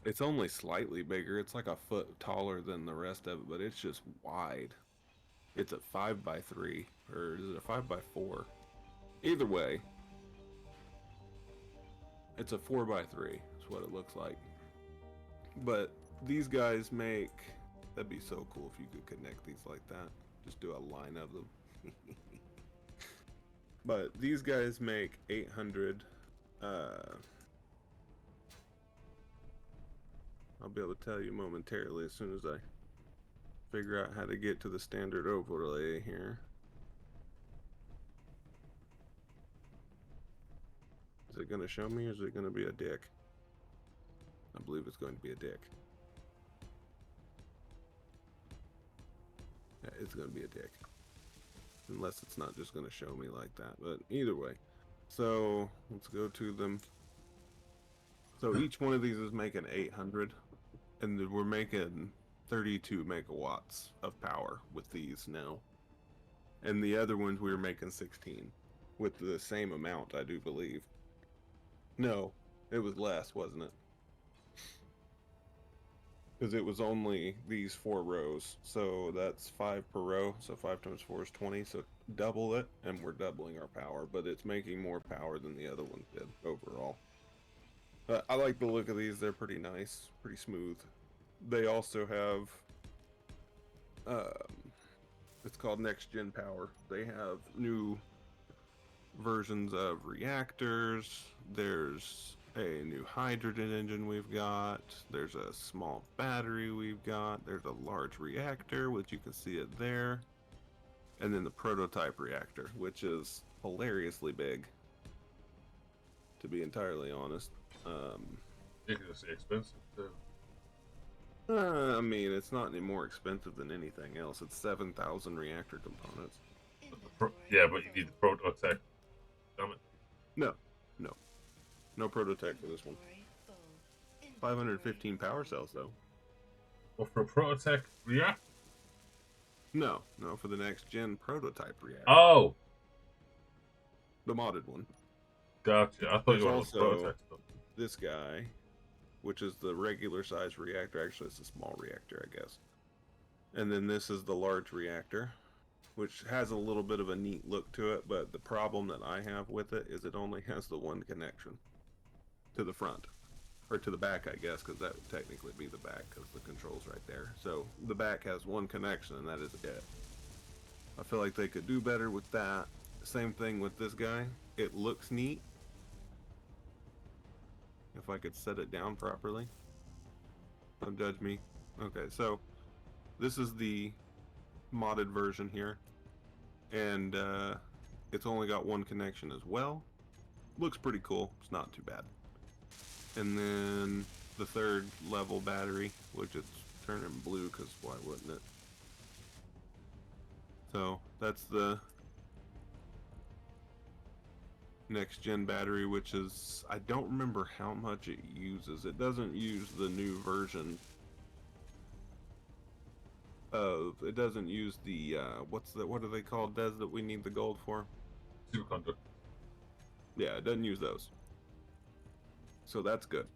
It's only slightly bigger. It's like a foot taller than the rest of it, but it's just wide. It's a 5x3, or is it a 5x4? Either way, it's a 4x3. Is what it looks like. But these guys make. That'd be so cool if you could connect these like that. Just do a line of them. But these guys make 800. I'll be able to tell you momentarily as soon as I figure out how to get to the standard overlay here. Is it going to show me or is it going to be a dick? I believe it's going to be a dick. Yeah, it's going to be a dick. Unless it's not just going to show me like that. But either way. So, let's go to them. So each one of these is making 800. And we're making 32 megawatts of power with these now. And the other ones we were making 16. With the same amount, I do believe. No, it was less, wasn't it? because it was only these 4 rows, so that's 5 per row, so 5 times 4 is 20, so double it, and we're doubling our power, but it's making more power than the other ones did overall. I like the look of these. They're pretty nice, pretty smooth. They also have it's called next gen power. They have new versions of reactors. There's a new hydrogen engine we've got. There's a small battery we've got. There's a large reactor, which you can see it there. And then the prototype reactor, which is hilariously big, to be entirely honest. Ridiculously expensive too. I mean, it's not any more expensive than anything else. It's 7,000 reactor components. Yeah, but you need the prototype. Damn it. No, no prototype for this one. 515 power cells though. Well, for a prototype reactor. No, for the next gen prototype reactor. Oh, The modded one. gotcha. I thought There's you were on the also prototype stuff. this guy, which is the regular size reactor. Actually, it's a small reactor, I guess. And then this is the large reactor, which has a little bit of a neat look to it, but the problem that I have with it is it only has the one connection to the front. Or to the back, I guess, because that would technically be the back, because the control's right there. So the back has one connection, and that is it. I feel like they could do better with that. Same thing with this guy. It looks neat. If I could set it down properly. Don't judge me. Okay, so this is the modded version here. And it's only got one connection as well. Looks pretty cool. It's not too bad. And then the third level battery, which it's turning blue because why wouldn't it? So that's the next gen battery, which is, I don't remember how much it uses. It doesn't use the new version of, it doesn't use the what are they called, Des, that we need the gold for? Superconductor. Yeah, it doesn't use those. So that's good.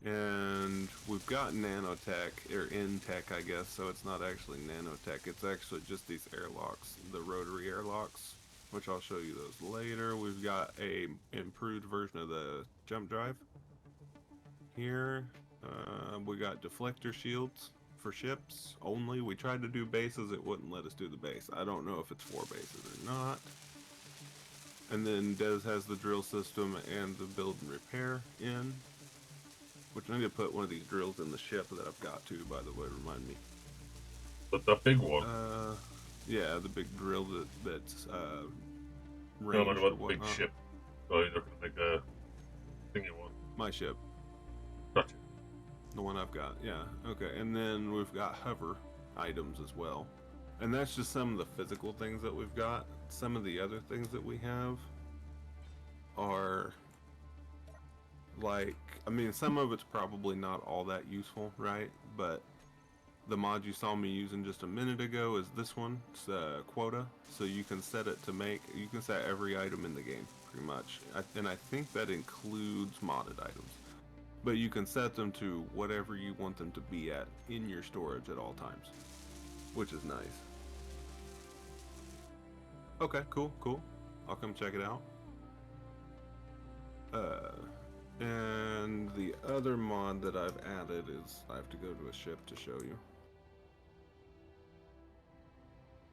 And we've got nanotech, or Intech, I guess, so it's not actually nanotech. It's actually just these airlocks, the rotary airlocks, which I'll show you those later. We've got a improved version of the jump drive. Here, we got deflector shields for ships only. We tried to do bases, it wouldn't let us do the base. I don't know if it's 4 bases or not. And then Des has the drill system and the build and repair in. Which I need to put one of these drills in the ship that I've got to, by the way, remind me. But the big one. Yeah, the big drill that's No ranged matter or what, the big whatnot. ship. So you're not gonna make a thingy one. My ship, Gotcha. the one I've got, yeah. Okay, and then we've got hover items as well. And that's just some of the physical things that we've got. Some of the other things that we have are like, I mean, some of it's probably not all that useful, right? But the mod you saw me using just a minute ago is this one. It's a quota, so you can set it to make, you can set every item in the game, pretty much. And I think that includes modded items. But you can set them to whatever you want them to be at in your storage at all times, which is nice. Okay, cool. I'll come check it out. And the other mod that I've added is, I have to go to a ship to show you.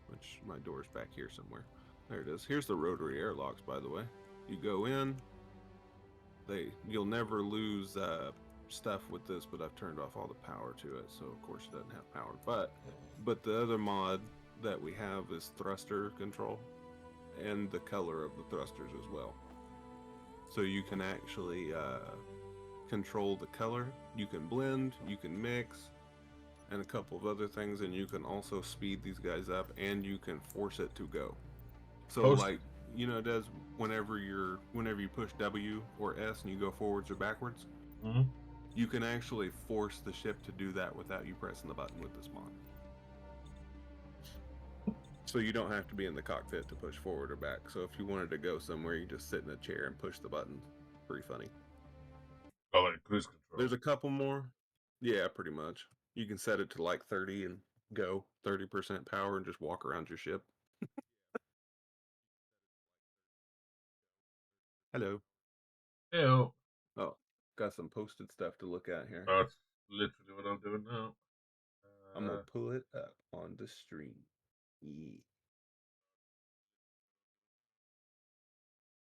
Which, my door's back here somewhere. There it is. Here's the rotary airlocks, by the way. You go in, you'll never lose stuff with this, but I've turned off all the power to it, so of course it doesn't have power. But the other mod that we have is thruster control, and the color of the thrusters as well. So you can actually control the color, you can blend, you can mix, and a couple of other things, and you can also speed these guys up, and you can force it to go. So like, you know, Des, whenever you push W or S and you go forwards or backwards, you can actually force the ship to do that without you pressing the button with this mod. So you don't have to be in the cockpit to push forward or back. So if you wanted to go somewhere, you just sit in a chair and push the buttons. Pretty funny. Oh, like cruise control. There's a couple more. Yeah, pretty much. You can set it to like 30 and go 30% power and just walk around your ship. Hello. Ew. Oh, got some posted stuff to look at here. That's literally what I'm doing now. I'm gonna pull it up on the stream. Yeah.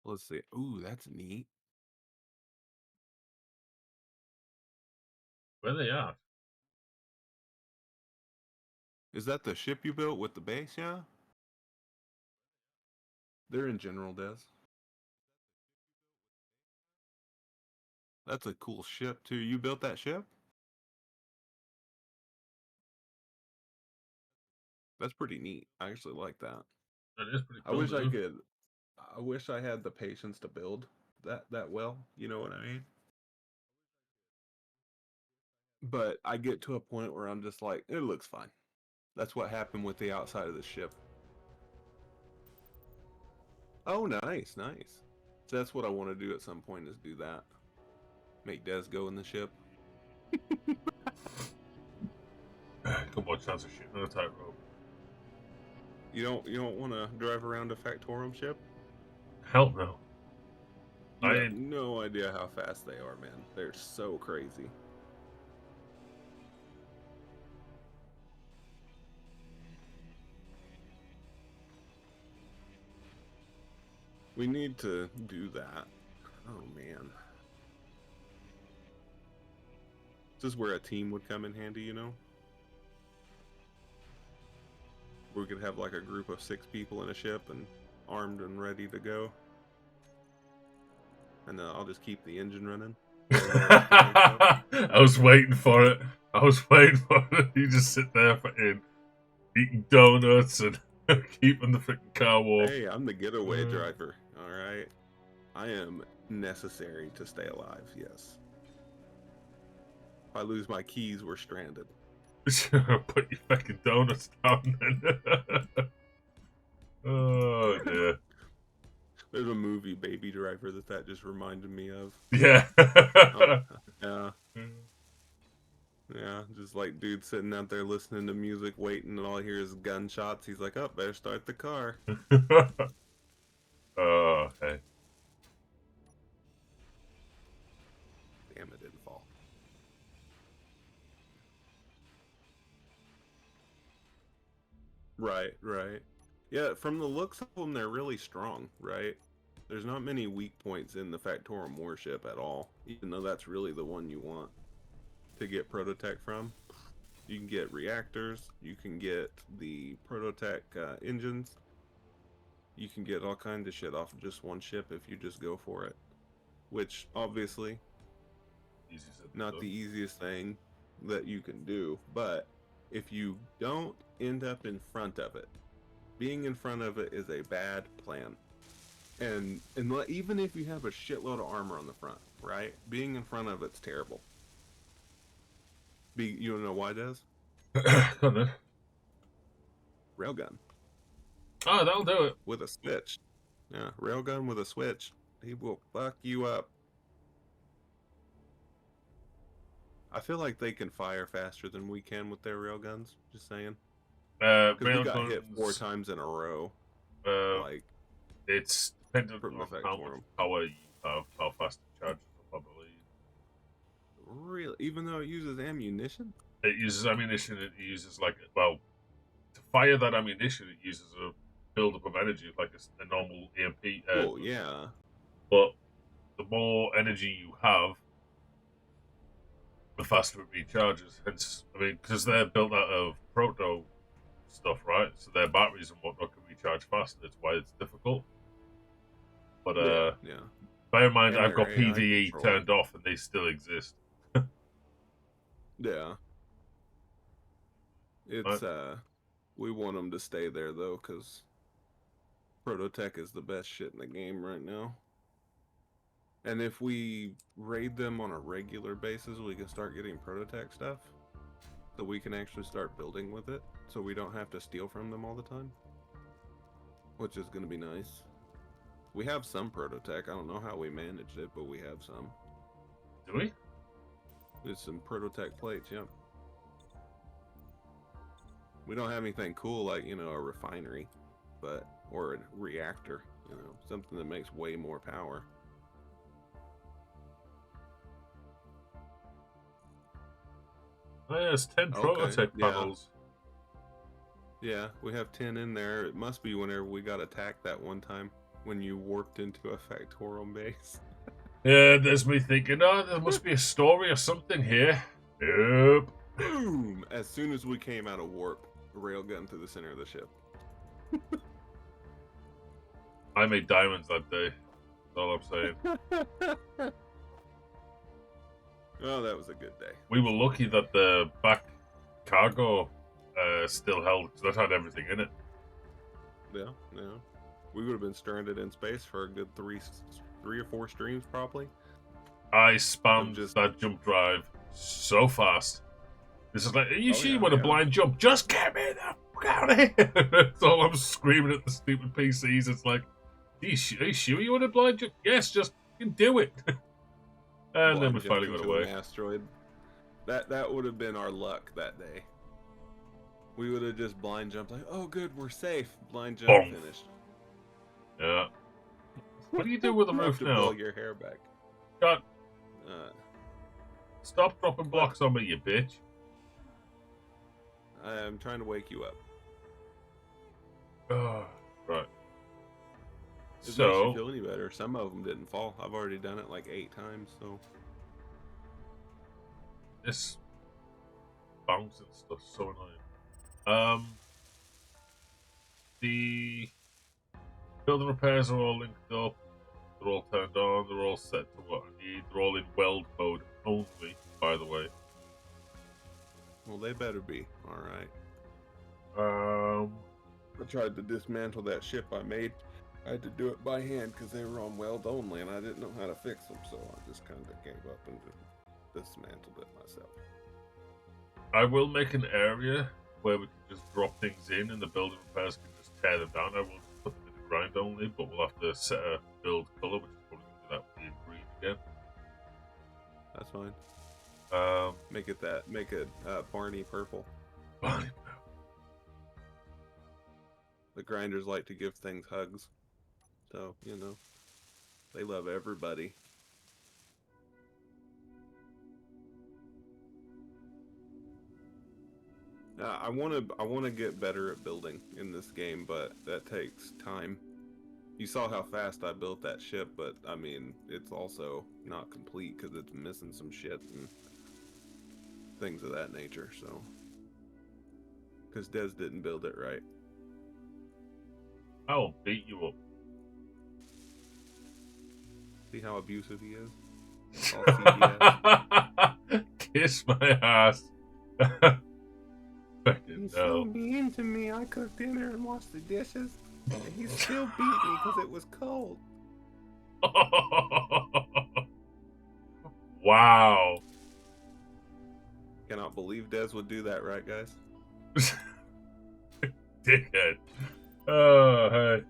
Let's see. Ooh, that's neat. Where they at? Is that the ship you built with the base? Yeah. They're in general, Des. That's a cool ship too. You built that ship? That's pretty neat. I actually like that. That is pretty I cool, wish I dude. could. I wish I had the patience to build that well. You know what I mean? But I get to a point where I'm just like, it looks fine. That's what happened with the outside of the ship. Oh, nice, nice. So that's what I want to do at some point is do that. Make Des go in the ship. Come on, chance of shit on a tightrope. You don't want to drive around a Factorum ship? Hell no. You I have ain't. no idea how fast they are, man. They're so crazy. We need to do that. Oh man. This is where a team would come in handy, you know? We could have like a group of 6 people in a ship and armed and ready to go. And then I'll just keep the engine running. I was waiting for it. I was waiting for it. You just sit there fucking eating donuts and keeping the freaking car warm. Hey, I'm the getaway driver, alright? I am necessary to stay alive, yes. If I lose my keys, we're stranded. Put your fucking donuts down then. Oh dear. There's a movie, Baby Driver, that just reminded me of. Yeah. Yeah. Yeah, just like dude sitting out there listening to music, waiting, and all I hear is gunshots. He's like, oh, better start the car. Oh, hey. Damn, it didn't fall. Right, right. Yeah, from the looks of them, they're really strong, right? There's not many weak points in the Factorum warship at all, even though that's really the one you want to get Prototech from. You can get reactors, you can get the Prototech engines, you can get all kinds of shit off of just one ship if you just go for it. Which, obviously, Easy said, not the easiest thing that you can do, but if you don't end up in front of it, being in front of it is a bad plan. And even if you have a shitload of armor on the front, right? Being in front of it's terrible. You don't know why, Des? Go on then. Railgun Oh, that'll do it. with a switch. Yeah, railgun with a switch. He will fuck you up. I feel like they can fire faster than we can with their railguns. Just saying. Because we got hit 4 times in a row. Like, it's dependent from the on how much Factorum. power you have, how fast it charges up, I believe. Really? Even though it uses ammunition? It uses ammunition, it uses like, well, to fire that ammunition, it uses a buildup of energy, like a normal EMP. Oh, yeah. But the more energy you have, the faster it recharges. Hence, I mean, because they're built out of proto stuff, right? So their batteries and whatnot can recharge faster. That's why it's difficult. But yeah. bear in mind, And I've got their AI PVE control. turned off, and they still exist. Yeah. It's we want them to stay there though, because Prototech is the best shit in the game right now. And if we raid them on a regular basis, we can start getting Prototech stuff. So we can actually start building with it, so we don't have to steal from them all the time. Which is going to be nice. We have some Prototech. I don't know how we managed it, but we have some. Do we? There's some Prototech plates, yep. We don't have anything cool like, you know, a refinery, but or a reactor, you know, something that makes way more power. Oh, yeah, it's 10 Okay, Prototech yeah. panels. Yeah, we have 10 in there. It must be whenever we got attacked that one time when you warped into a Factorum base. Yeah, there's me thinking, oh, there must be a story or something here. Yep. Boom! As soon as we came out of warp, railgun through the center of the ship. I made diamonds that day. That's all I'm saying. Oh, that was a good day. We were lucky that the back cargo still held, because that had everything in it. Yeah, yeah. We would have been stranded in space for a good three or four streams, probably. I spammed that jump drive so fast. This is like, are you sure you want a blind jump? Just get me the fuck out of here! That's all I'm screaming at the stupid PCs. It's like, are you sure you want a blind jump? Yes, just do it. And then we finally got away. An asteroid. That would have been our luck that day. We would have just blind jumped like, oh good, we're safe. Blind jump Boom. finished. Yeah. What do you do with the roof now? Blow your hair back. God. Stop dropping blocks on me, you bitch. I'm trying to wake you up. Oh, right. It makes So, you feel any better. Some of them didn't fall. I've already done it like 8 times, so. This bouncing stuff's so annoying. The building repairs are all linked up. They're all turned on. They're all set to what I need. They're all in weld mode only, by the way. Well, they better be. Alright. I tried to dismantle that ship I made. I had to do it by hand because they were on weld only, and I didn't know how to fix them, so I just kind of gave up and dismantled it myself. I will make an area where we can just drop things in, and the building repairs can just tear them down. I will put them in the grind only, but we'll have to set a build color, which is probably going to be that weird green again. That's fine. Make it Barney purple. Barney. The grinders like to give things hugs. So, you know, they love everybody. I want to get better at building in this game, but that takes time. You saw how fast I built that ship, but I mean, it's also not complete because it's missing some shit and things of that nature, so. Because Des didn't build it right. I'll beat you up. See how abusive he is? All CBS. Kiss my ass. He's so mean to me. I cooked dinner and washed the dishes, and he still beat me because it was cold. Wow. Cannot believe Des would do that, right, guys? Dickhead. Oh, hey.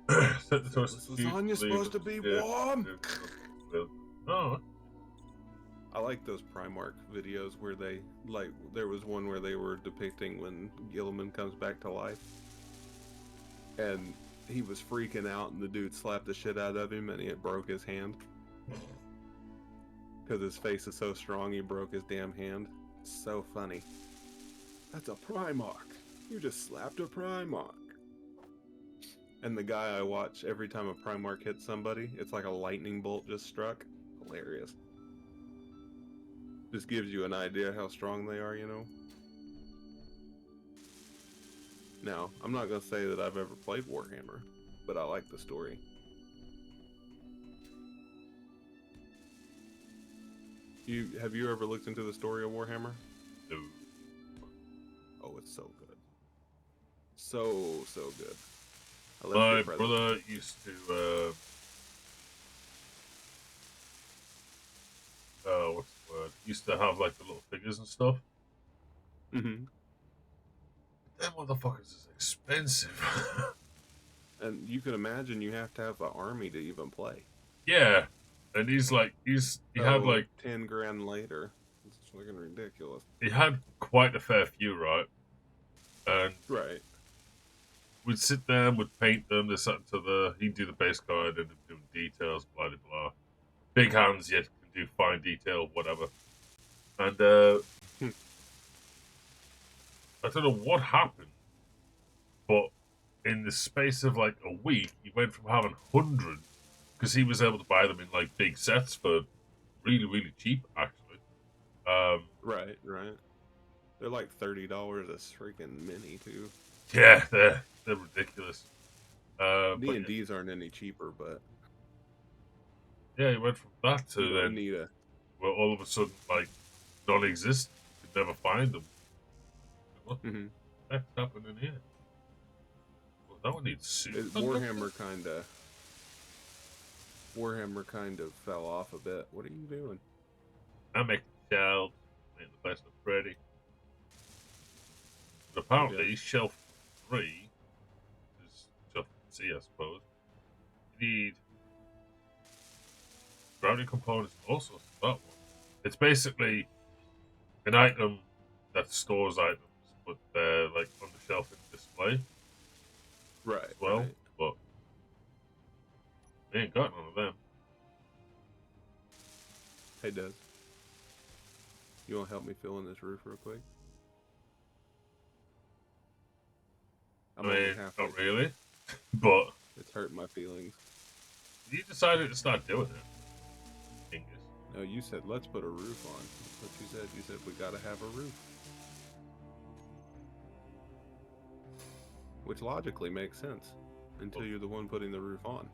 Was lasagna supposed to be warm? Oh. I like those Primark videos where they, like, there was one where they were depicting when Gilliman comes back to life. And he was freaking out and the dude slapped the shit out of him and it broke his hand. Because his face is so strong he broke his damn hand. It's so funny. That's a Primark. You just slapped a Primark. And the guy I watch, every time a Primark hits somebody, it's like a lightning bolt just struck. Hilarious. Just gives you an idea how strong they are, you know? Now, I'm not going to say that I've ever played Warhammer, but I like the story. Have you ever looked into the story of Warhammer? No. Oh, it's so good. So good. My brother used to, what's the word? Used to have, like, the little figures and stuff. Mm-hmm. Them motherfuckers is expensive. And you can imagine you have to have the army to even play. Yeah. and he had So, like 10 grand later. It's fucking ridiculous. he had quite a fair few, right? And Right. we'd sit there and would paint them, this, that, and to the. He'd do the base card and do details, blah, blah, blah. Big hands, yet can do fine detail, whatever. And I don't know what happened, but in the space of like a week, he went from having hundreds because he was able to buy them in like big sets for really, really cheap, actually. Right, right. They're like $30 a freaking mini, too. Yeah, they're ridiculous. But D&Ds aren't any cheaper, but yeah, he went from that to you don't then need a... where all of a sudden like non-existent. You could never find them. What Mhm. the heck's happening here? Well, that one needs soup. Warhammer kind of fell off a bit. What are you doing? I make the shelves, make the place look pretty. But apparently, Yeah. shelf 3 is shelf C, I suppose. You need gravity components and all sorts of that one. It's basically an item that stores items, but they're like on the shelf in display Right, as well. right. But they ain't got none of them. Hey, Des. You want to help me fill in this roof real quick? I only mean, halfway not through. really, but It's hurting my feelings. you decided to start doing it. Dingus. No, you said, let's put a roof on. That's what you said. You said, we gotta have a roof. Which logically makes sense until you're the one putting the roof on.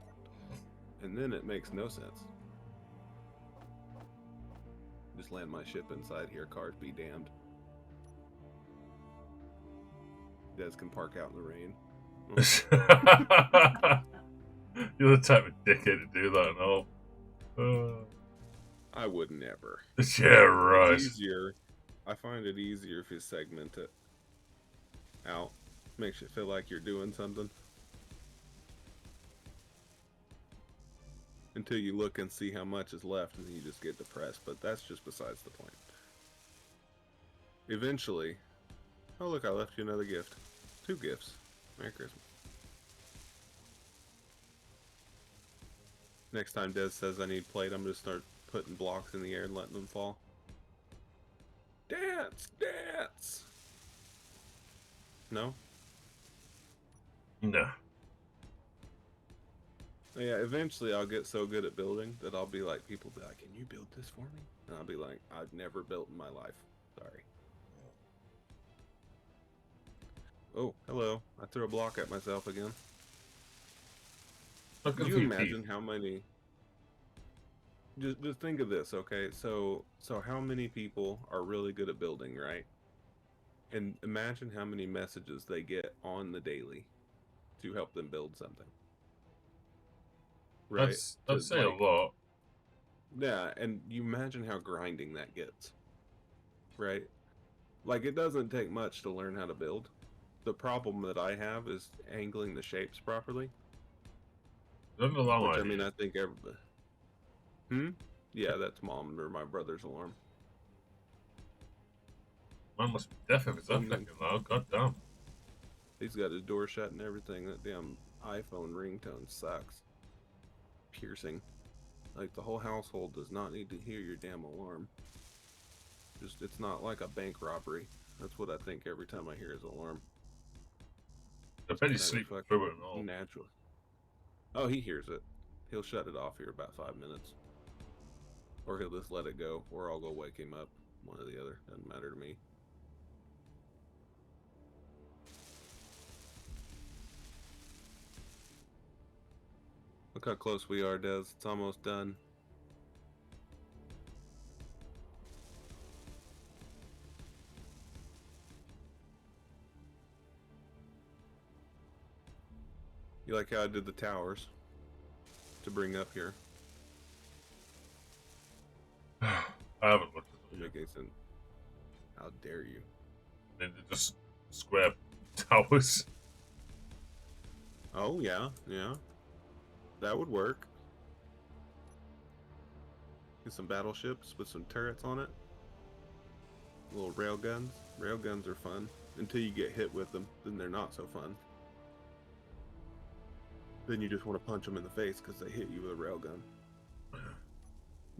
And then it makes no sense. Just land my ship inside here, cars be damned. Des can park out in the rain. You're the type of dickhead to do that and all. I would never. Yeah, right. It's easier. I find it easier if you segment it out. Makes you feel like you're doing something. Until you look and see how much is left, and then you just get depressed. But that's just besides the point. Eventually... Oh, look, I left you another gift. 2 gifts. Merry Christmas. Next time Des says I need plate, I'm going to start putting blocks in the air and letting them fall. Dance! Dance! No? No. Yeah, eventually I'll get so good at building that I'll be like, people be like, can you build this for me? And I'll be like, I've never built in my life. Sorry. Oh, hello. I threw a block at myself again. Look Could at you you, imagine how many... Just think of this, okay? So how many people are really good at building, right? And imagine how many messages they get on the daily to help them build something. Right? I'd say a lot. Yeah, and you imagine how grinding that gets. Right? Like, it doesn't take much to learn how to build. The problem that I have is angling the shapes properly. Not a long Which, idea. I mean, I think everybody... Yeah, that's mom or my brother's alarm. Mine must be deaf if it's that fucking loud. God damn. He's got his door shut and everything. That damn iPhone ringtone sucks. Piercing. Like, the whole household does not need to hear your damn alarm. Just, it's not like a bank robbery. That's what I think every time I hear his alarm. I bet he's sleeping through it and all. Natural. Oh, he hears it. He'll shut it off here about 5 minutes. Or he'll just let it go, or I'll go wake him up. One or the other. Doesn't matter to me. Look how close we are, Des. It's almost done. You like how I did the towers to bring up here? I haven't looked at them Make yet. any sense? How dare you? They're just square towers. Oh yeah, yeah. That would work. Get some battleships with some turrets on it. Little railguns. Railguns are fun until you get hit with them. Then they're not so fun. Then you just want to punch them in the face because they hit you with a railgun.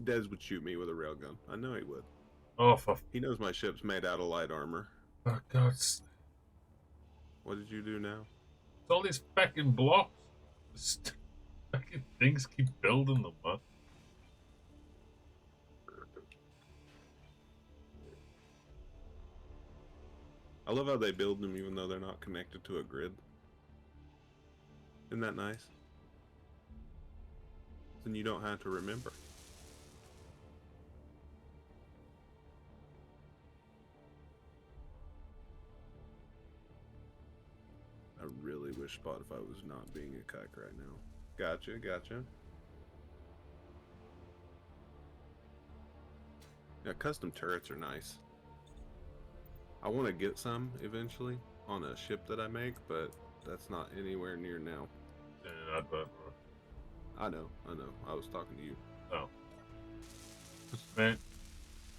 Dez would shoot me with a railgun. I know he would. Oh, for He knows my ship's made out of light armor. God's... What did you do now? All these fucking blocks. This fucking things keep building them, man. I love how they build them even though they're not connected to a grid. Isn't that nice? Then you don't have to remember. I really wish Spotify was not being a cuck right now. Gotcha, gotcha. Yeah, custom turrets are nice. I want to get some eventually on a ship that I make, but that's not anywhere near now. Yeah, I bet, bro. I know. I was talking to you. Oh. Man.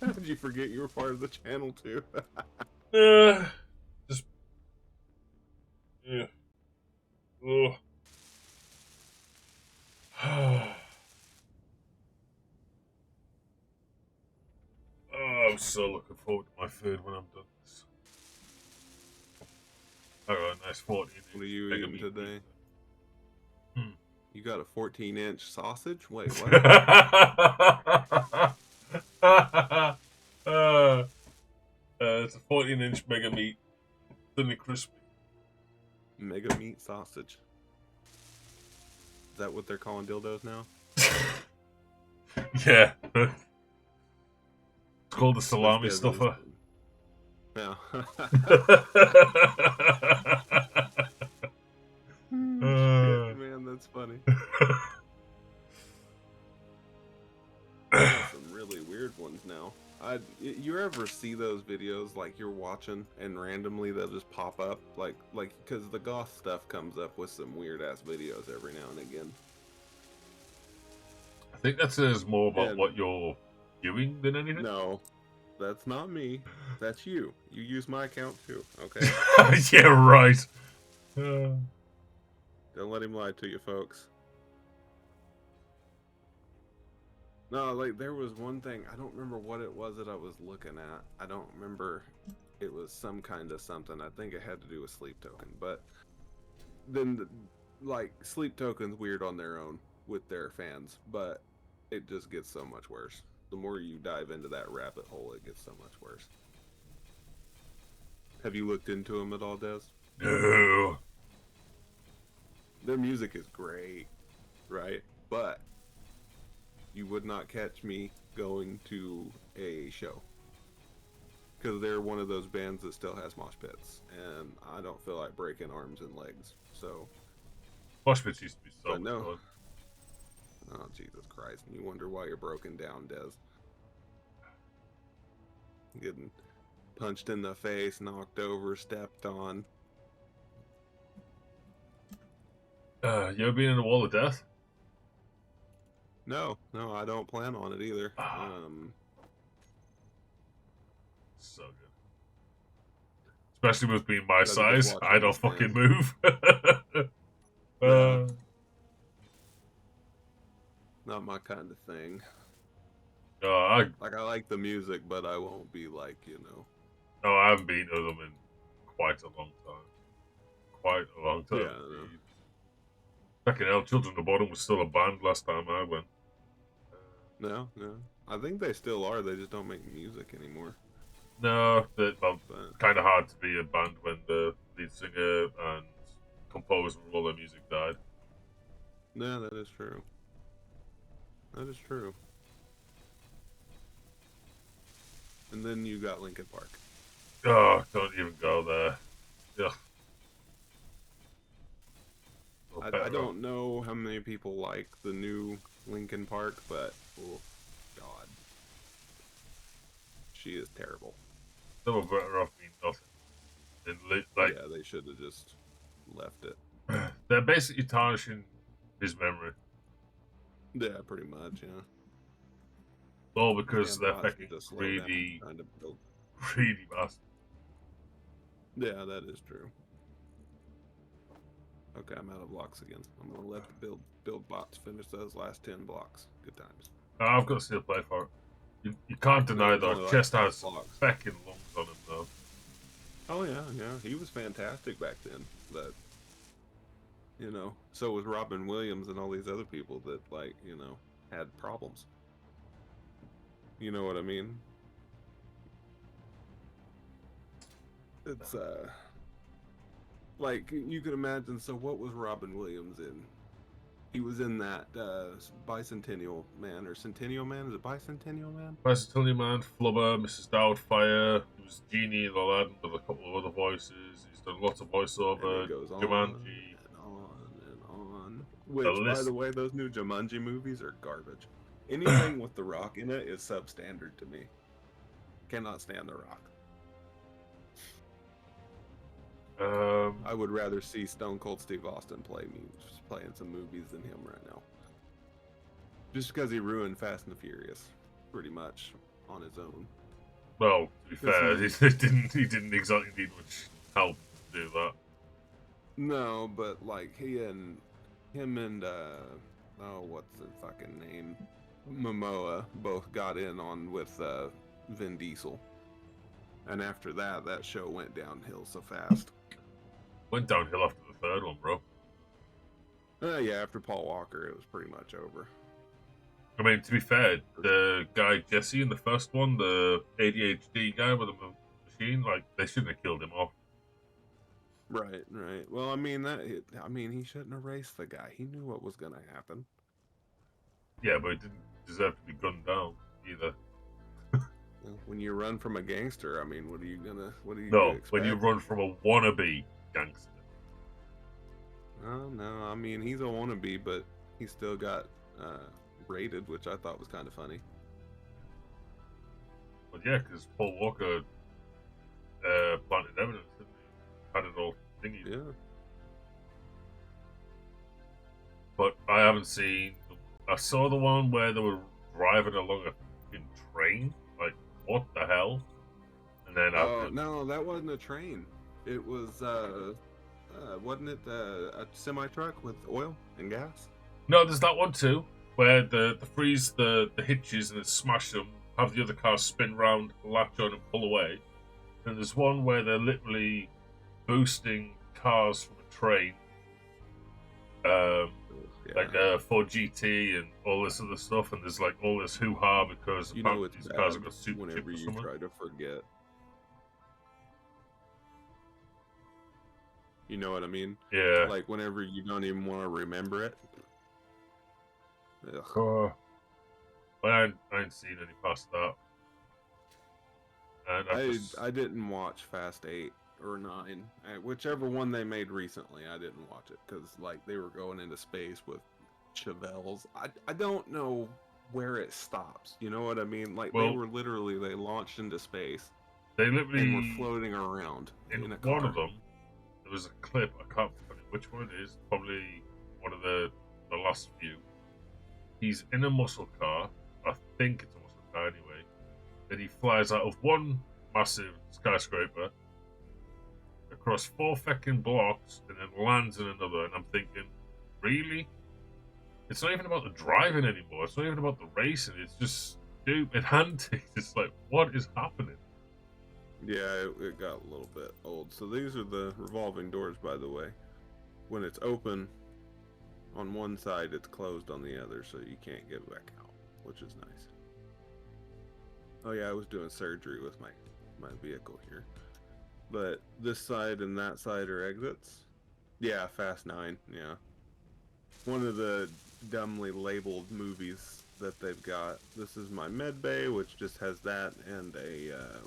How did you forget you were part of the channel too? Just... Yeah. Ugh. Oh, I'm so looking forward to my food when I'm done this. I got a nice 14 What are you mega eating meat today? pizza. You got a 14-inch sausage? Wait, what? It's a 14-inch mega meat, thin and crispy. Mega meat sausage. Is that what they're calling dildos now? Yeah. It's called the salami That's stuffer. Yeah. Uh. Shit, man, that's funny. I got some really weird ones now. You ever see those videos like you're watching and randomly they'll just pop up like because the goth stuff comes up with some weird ass videos every now and again. I think that says more about And- what you're doing than anything. No, that's not me. That's you. You use my account too. Okay. Yeah, right. Don't let him lie to you, folks. No, like there was one thing, I don't remember what it was that I was looking at. I don't remember. It was some kind of something. I think it had to do with Sleep Token, but then like Sleep Token's weird on their own with their fans, but it just gets so much worse. The more you dive into that rabbit hole, it gets so much worse. Have you looked into them at all, Des? No. Their music is great, right? But you would not catch me going to a show because they're one of those bands that still has mosh pits, and I don't feel like breaking arms and legs. So, Mosh pits used to be so But no. much fun. oh Jesus Christ! And you wonder why you're broken down, Des. Getting punched in the face, knocked over, stepped on. You ever been in a wall of death? No, I don't plan on it either. Ah. So good. Especially with being my Gotta just size, watch I from don't a fucking stand. move. No. Not my kind of thing. I Like, I like the music, but I won't be like, no, I haven't been to them in quite a long time. Quite a long time. Yeah, I know. indeed. Fucking hell, Children of the Bottom was still a band last time I went. No. I think they still are. They just don't make music anymore. No, well, But kind of hard to be a band when the lead singer and composer of all their music died. no, that is true. That is true. And then you got Linkin Park. Oh, don't even go there. Yeah. I don't know how many people like the new Linkin Park, but oh God, she is terrible. They were better off being nothing. Like, Yeah, they should have just left it. they're basically tarnishing his memory. Yeah, pretty much. Yeah. All because Damn they're bots fucking need to slow down really, trying to build. really fast. Yeah, that is true. Okay, I'm out of blocks again. I'm gonna let the build bots finish those last 10 blocks. Good times. I've got to still play for it. You can't No, deny it's though. only like Chest 5 has some blocks. fucking lungs on him though. Oh yeah, yeah. He was fantastic back then. But so was Robin Williams and all these other people that had problems. You know what I mean? It's like you can imagine. So what was Robin Williams in? He was in that Bicentennial Man or Centennial Man. Is it Bicentennial Man? Bicentennial Man, Flubber, Mrs. Doubtfire. He was Genie in Aladdin with a couple of other voices. He's done lots of And voiceover. it goes on Jumanji. and on and on. The Which, by list. the way, those new Jumanji movies are garbage. Anything with The Rock in it is substandard to me. Cannot stand The Rock. I would rather see Stone Cold Steve Austin playing some movies than him right now. Just because he ruined Fast and the Furious, pretty much on his own. Well, to be fair, Because he didn't exactly need much help to do that. No, but like him and what's the fucking name? Momoa both got in on with Vin Diesel. And after that, that show went downhill so fast. Went downhill after the third one, bro. Yeah, after Paul Walker, it was pretty much over. I mean, to be fair, the guy Jesse in the first one, the ADHD guy with the machine, like they shouldn't have killed him off. Right, right. Well, I mean he shouldn't have raced the guy. He knew what was gonna happen. Yeah, but he didn't deserve to be gunned down either. When you run from a gangster, I mean, what are you No, expect? when you run from a wannabe gangster. Oh no, I mean he's a wannabe, but he still got raided, which I thought was kind of funny. But yeah, because Paul Walker planted evidence, didn't he? Had it all thingy. Yeah. But I haven't seen. I saw the one where they were driving along a fucking train. Like, what the hell? And then after. No, that wasn't a train. It was wasn't it a semi truck with oil and gas? No, there's that one too, where the freeze the hitches and then smash them, have the other car spin round, latch on and pull away. And there's one where they're literally boosting cars from a train, like a Ford GT and all this other stuff. And there's like all this hoo ha because it's these bad cars have got super chip whenever or you something. try to forget. You know what I mean? Yeah. Like whenever you don't even want to remember it. Ugh. But I ain't seen any past that. And I didn't watch Fast 8 or 9. Whichever one they made recently, I didn't watch it because like they were going into space with Chevelles. I don't know where it stops. You know what I mean? Like they launched into space. They literally and were floating around in a car. One of them. There was a clip. I can't remember which one it is. Probably one of the last few. He's in a muscle car. I think it's a muscle car anyway. Then he flies out of one massive skyscraper across 4 fucking blocks and then lands in another. And I'm thinking, really? It's not even about the driving anymore. It's not even about the racing. It's just stupid antics. It's like, what is happening? Yeah, it got a little bit old. So these are the revolving doors, by the way. When it's open on one side, it's closed on the other, so you can't get back out, which is nice. Oh yeah, I was doing surgery with my vehicle here. But this side and that side are exits. Yeah, Fast 9, yeah. One of the dumbly labeled movies that they've got. This is my med bay, which just has that and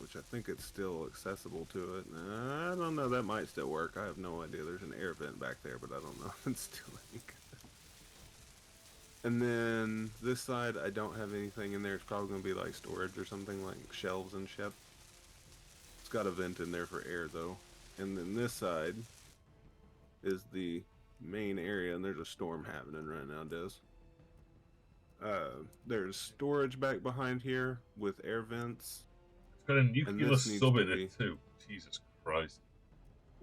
which I think it's still accessible to it. I don't know, that might still work. I have no idea. There's an air vent back there, but I don't know if it's still any good. And then this side, I don't have anything in there. It's probably going to be like storage or something, like shelves and shit. It's got a vent in there for air though. And then this side is the main area, and there's a storm happening right now, Des. There's storage back behind here with air vents. It's got a nuclear this needs sub to in be- it too. Jesus Christ.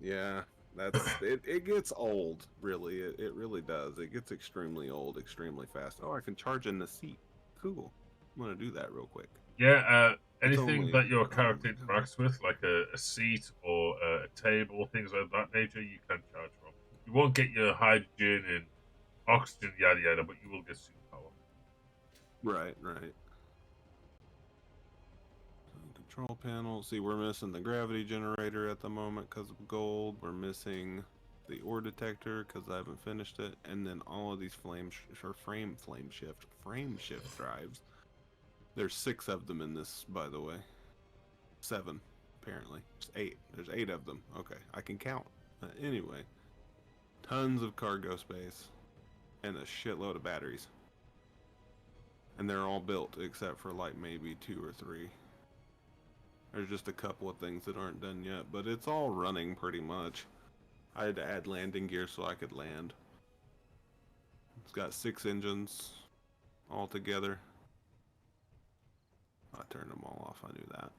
Yeah, that's it. It gets old, really. It really does. It gets extremely old, extremely fast. Oh, I can charge in the seat. Cool. I'm gonna do that real quick. Yeah, It's anything only- that your oh character my God. interacts with, like a seat or a table, things like that nature, you can charge from. You won't get your hydrogen and oxygen, yada yada, but you will get superpower. Right. Control panel. See, we're missing the gravity generator at the moment because of gold. We're missing the ore detector because I haven't finished it, and then all of these frame shift drives. There's 6 of them in this, by the way. 7, apparently. There's 8. There's 8 of them. Okay, I can count. Anyway, tons of cargo space and a shitload of batteries. And they're all built except for like maybe 2 or 3. There's just a couple of things that aren't done yet, but it's all running pretty much. I had to add landing gear so I could land. It's got 6 engines all together. I turned them all off, I knew that.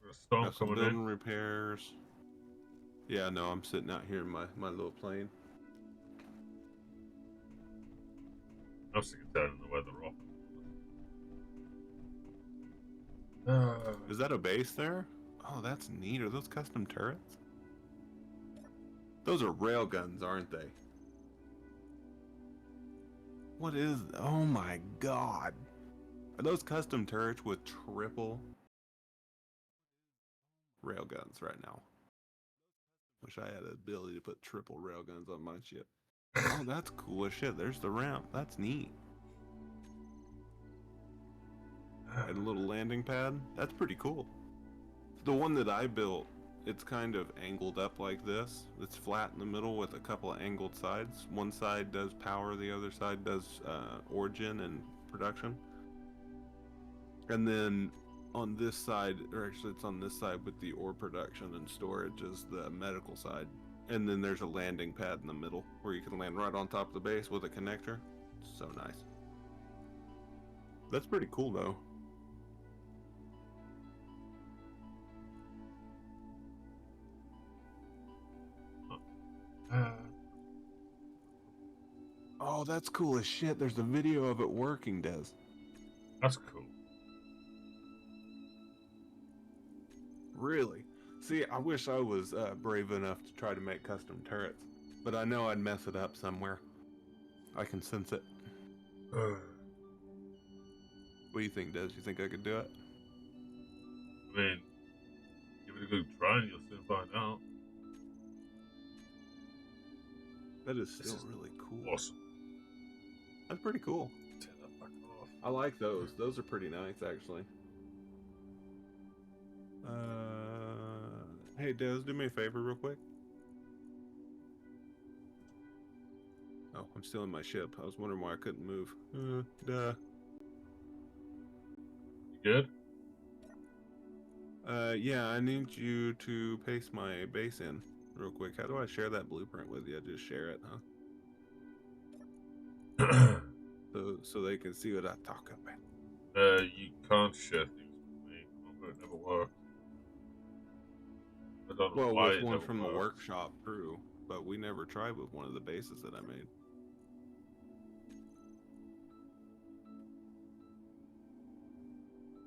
There's a storm Got some coming building in. repairs. Yeah, no, I'm sitting out here in my little plane. I'm sick of turning the weather off. Is that a base there? Oh, that's neat. Are those custom turrets? Those are railguns, aren't they? What is... Oh my god. Are those custom turrets with triple railguns right now? Wish I had the ability to put triple railguns on my ship. Oh, that's cool as shit. There's the ramp. That's neat. And a little landing pad. That's pretty cool. The one that I built, it's kind of angled up like this. It's flat in the middle with a couple of angled sides. One side does power, the other side does origin and production. And then on this side, or actually it's on this side with the ore production and storage is the medical side. And then there's a landing pad in the middle where you can land right on top of the base with a connector. So nice. That's pretty cool though. Oh, that's cool as shit. There's a video of it working, Des. That's cool. Really? See, I wish I was brave enough to try to make custom turrets, but I know I'd mess it up somewhere. I can sense it. What do you think, Des? You think I could do it? I mean, give it a good try and you'll soon find out. That is This still is really cool. Awesome. That's pretty cool. Turn that back off. I like those. Those are pretty nice, actually. Hey, Des, do me a favor real quick. Oh, I'm still in my ship. I was wondering why I couldn't move. Duh. You good? Yeah, I need you to paste my base in real quick. How do I share that blueprint with you? Just share it, huh? So they can see what I talk about. You can't share things with me. It never worked. I don't know Well, why with it one never from the worked. workshop, true. But we never tried with one of the bases that I made.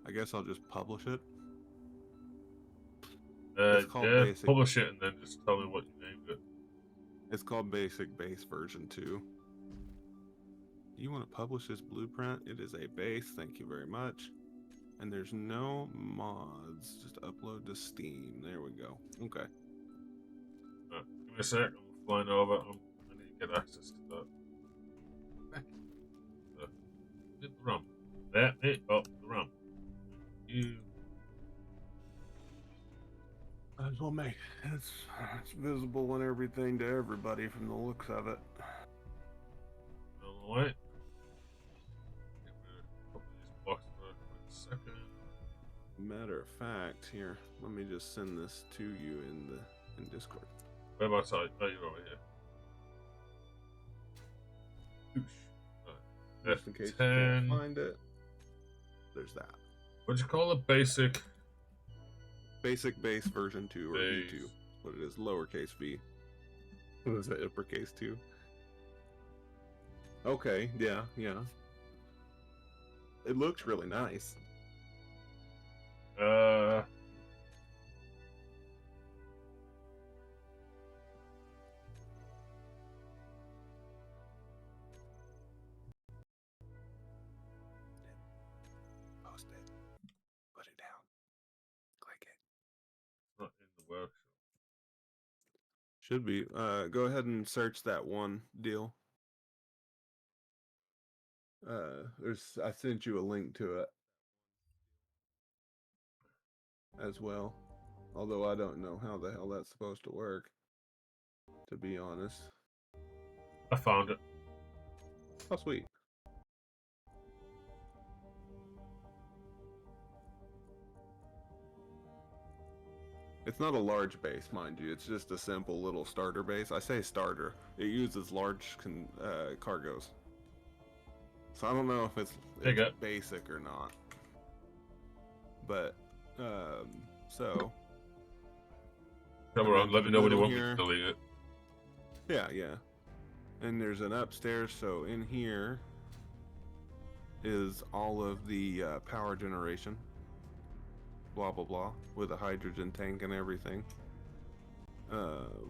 I guess I'll just publish it. It's called Yeah, Basic. publish it and then just tell me what you named it. It's called Basic Base version 2. You want to publish this blueprint? It is a base, thank you very much. And there's no mods, just upload to Steam. There we go. Okay. Give me a sec, I'm flying over. I need to get access to that. Get the RAM. Let me up the RAM. You. Might as well make it's visible and everything to everybody from the looks of it. All right. Get rid of a couple of these blocks for a quick second. Matter of fact, here, let me just send this to you in Discord. Whereabouts are you? Oh, you're over here. Oosh. Right. just in case you can't F10. find it. There's that. What'd you call it? Basic Basic base version 2 or base. V2. What it is, lowercase v. What is it, uppercase 2? Okay, yeah. It looks really nice. Post it. Put it down. Click it. Not in the workshop. Should be. Go ahead and search that one deal. I sent you a link to it as well. Although I don't know how the hell that's supposed to work, to be honest. I found it. Oh, sweet. It's not a large base, mind you. It's just a simple little starter base. I say starter. It uses large cargos. So I don't know if it's basic or not. But, so... Come around, let me know when you want me to delete it. Yeah. And there's an upstairs, so in here is all of the power generation. Blah, blah, blah. With a hydrogen tank and everything.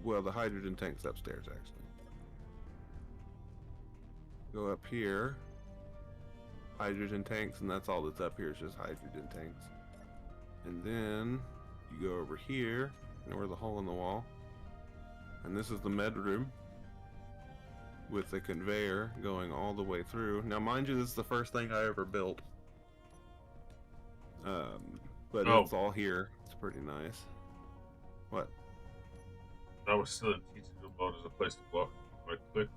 Well, the hydrogen tank's upstairs, actually. Go up here. Hydrogen tanks, and that's all that's up here is just hydrogen tanks. And then you go over here, ignore the hole in the wall. And this is the med room with the conveyor going all the way through. Now, mind you, this is the first thing I ever built. But it's all here. It's pretty nice. What? I was still in teaching mode as a place to block. Right click.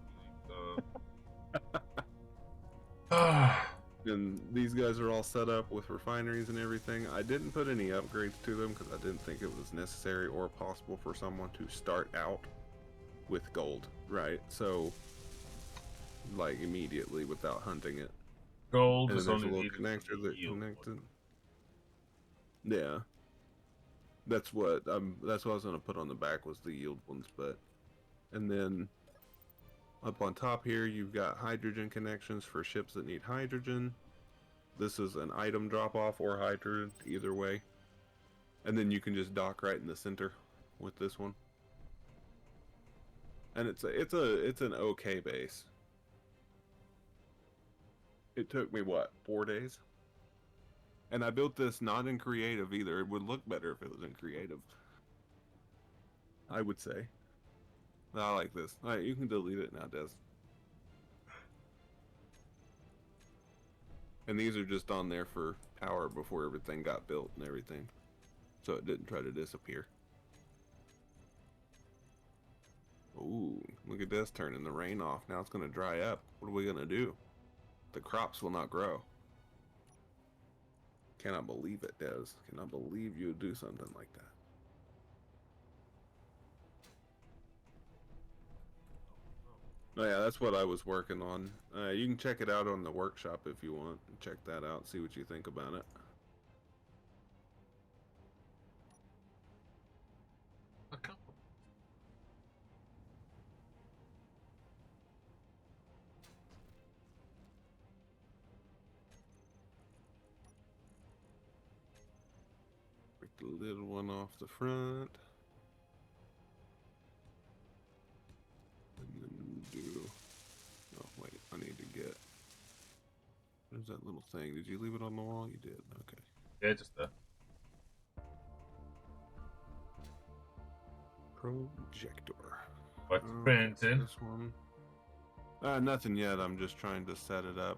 And these guys are all set up with refineries and everything. I didn't put any upgrades to them because I didn't think it was necessary or possible for someone to start out with gold, right? So, like, immediately without hunting it. Gold and is there's a only little connector that connected. one. Yeah, that's what I was gonna put on the back was the yield ones, but and then up on top here you've got hydrogen connections for ships that need hydrogen. This is an item drop off or hydrogen, either way, and then you can just dock right in the center with this one. And it's an okay base. It took me what, 4 days? And I built this not in creative either. It would look better if it was in creative, I would say. I like this. Alright, you can delete it now, Des. And these are just on there for power before everything got built and everything. So it didn't try to disappear. Ooh, look at this turning the rain off. Now it's going to dry up. What are we going to do? The crops will not grow. Cannot believe it, Des. Cannot believe you would do something like that. Oh yeah, that's what I was working on. You can check it out on the workshop if you want. Check that out, see what you think about it. Break the little one off the front. And then do... Oh, wait, I need to get... There's that little thing. Did you leave it on the wall? You did, okay. Yeah, just there. Projector. What's printing? This one. Nothing yet. I'm just trying to set it up.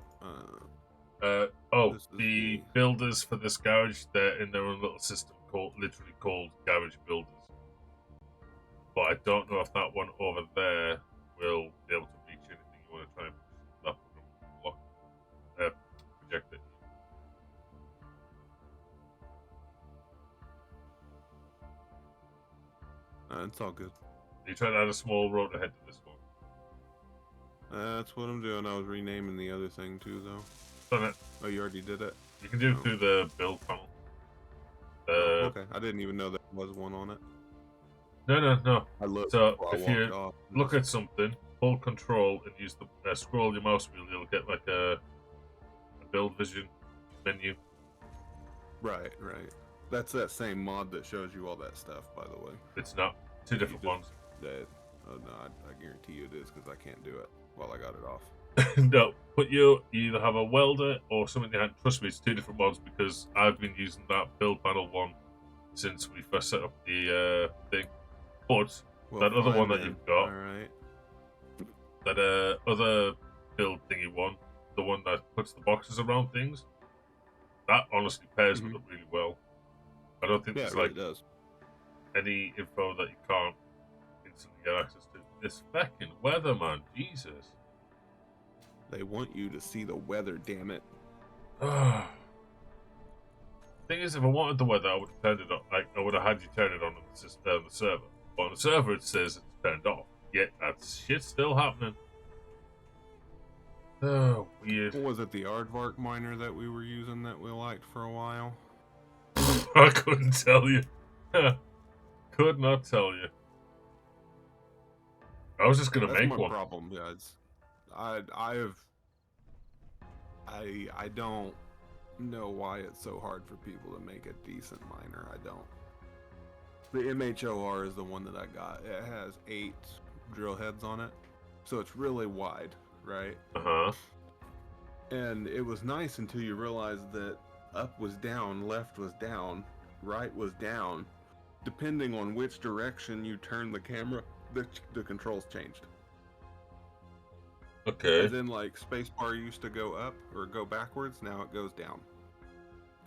The builders for this garage, they're in their own little system literally called Garage Builders. But I don't know if that one over there will be able to reach anything you want to try and push that block, project it. It's all good. You try to add a small road ahead to this one. That's what I'm doing. I was renaming the other thing too, though. Done it. Oh, you already did it? You can do it Oh. through the build panel. Oh, okay. I didn't even know there was one on it. No. I looked So before I if walked you off. look at something, hold control and use the scroll your mouse wheel, you'll get like a build vision menu. Right. That's that same mod that shows you all that stuff, by the way. It's not two different just- ones. That, oh no, I guarantee you it is because I can't do it while I got it off. No, but you either have a welder or something in your hand. Trust me, it's two different mods because I've been using that build panel one since we first set up the thing. But Well, that other fine one that then. you've got, All right. that other build thingy one, the one that puts the boxes around things, that honestly pairs with it really well. I don't think Yeah, it there's really like does. any info that you can't instantly get access to. This fucking weather, man, Jesus. They want you to see the weather, damn it. Thing is, if I wanted the weather, I would have turned it on. Like, I would have had you turn it on the server. But on the server, it says it's turned off. Yet that shit's still happening. Oh, weird. What was it, the Aardvark miner that we were using that we liked for a while? I couldn't tell you. Could not tell you. I was just gonna That's make my one. problem, guys. I don't know why it's so hard for people to make a decent miner. I don't. The MHOR is the one that I got. It has 8 drill heads on it, so it's really wide, right? Uh-huh. And it was nice until you realized that up was down, left was down, right was down. Depending on which direction you turn the camera, the controls changed. Okay. As in, like, spacebar used to go up or go backwards, now it goes down.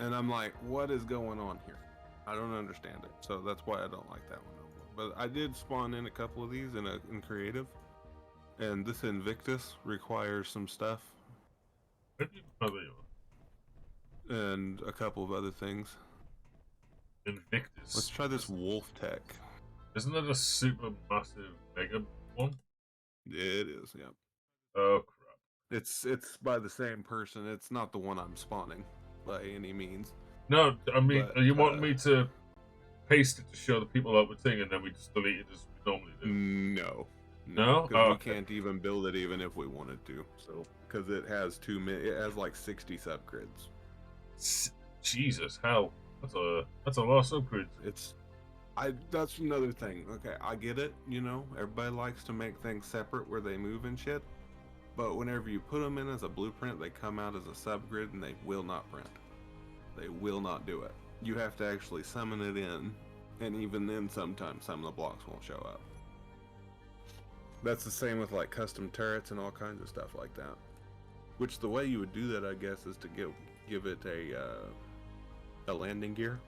And I'm like, what is going on here? I don't understand it. So that's why I don't like that one no more. But I did spawn in a couple of these in creative. And this Invictus requires some stuff Where do you- oh, there you are. and a couple of other things. Invictus. Let's try this Wolf Tech. Isn't that a super massive mega one? It is, yeah. Oh crap. It's by the same person. It's not the one I'm spawning by any means. No, I mean, But, are you wanting me to paste it to show the people that we're thing and then we just delete it as we normally do? No. No? Because Oh, we okay. can't even build it even if we wanted to. So, because it has it has like 60 subgrids. Jesus, hell. That's a lot of subgrids. That's another thing. Okay, I get it, you know, everybody likes to make things separate where they move and shit. But whenever you put them in as a blueprint, they come out as a subgrid and they will not print. They will not do it. You have to actually summon it in, and even then sometimes some of the blocks won't show up. That's the same with like custom turrets and all kinds of stuff like that. Which the way you would do that, I guess, is to give it a landing gear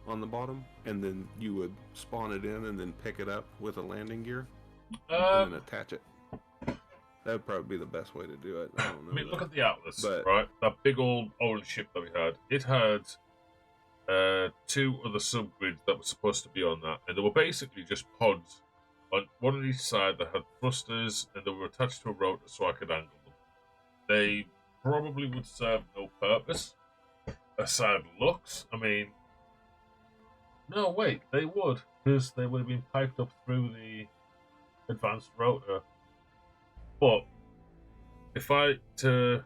on the bottom, and then you would spawn it in and then pick it up with a landing gear and then attach it. That would probably be the best way to do it. I don't know. I mean, look though. at the Atlas, But- right? That big old orange ship that we had. It had 2 other subgrids that were supposed to be on that, and they were basically just pods on one on each side that had thrusters, and they were attached to a rotor so I could angle them. They probably would serve no purpose aside looks. I mean, no, wait, they would, because they would have been piped up through the advanced rotor. But if I to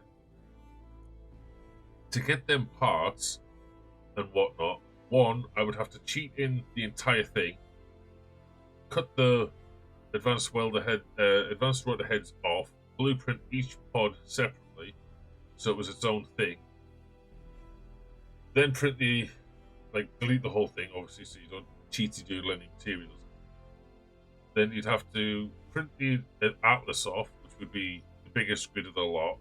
get them parts and whatnot, one, I would have to cheat in the entire thing, cut the advanced rotor heads off, blueprint each pod separately, so it was its own thing. Then print delete the whole thing, obviously, so you don't cheat to do any materials. Then you'd have to print the Atlas off, which would be the biggest grid of the lot.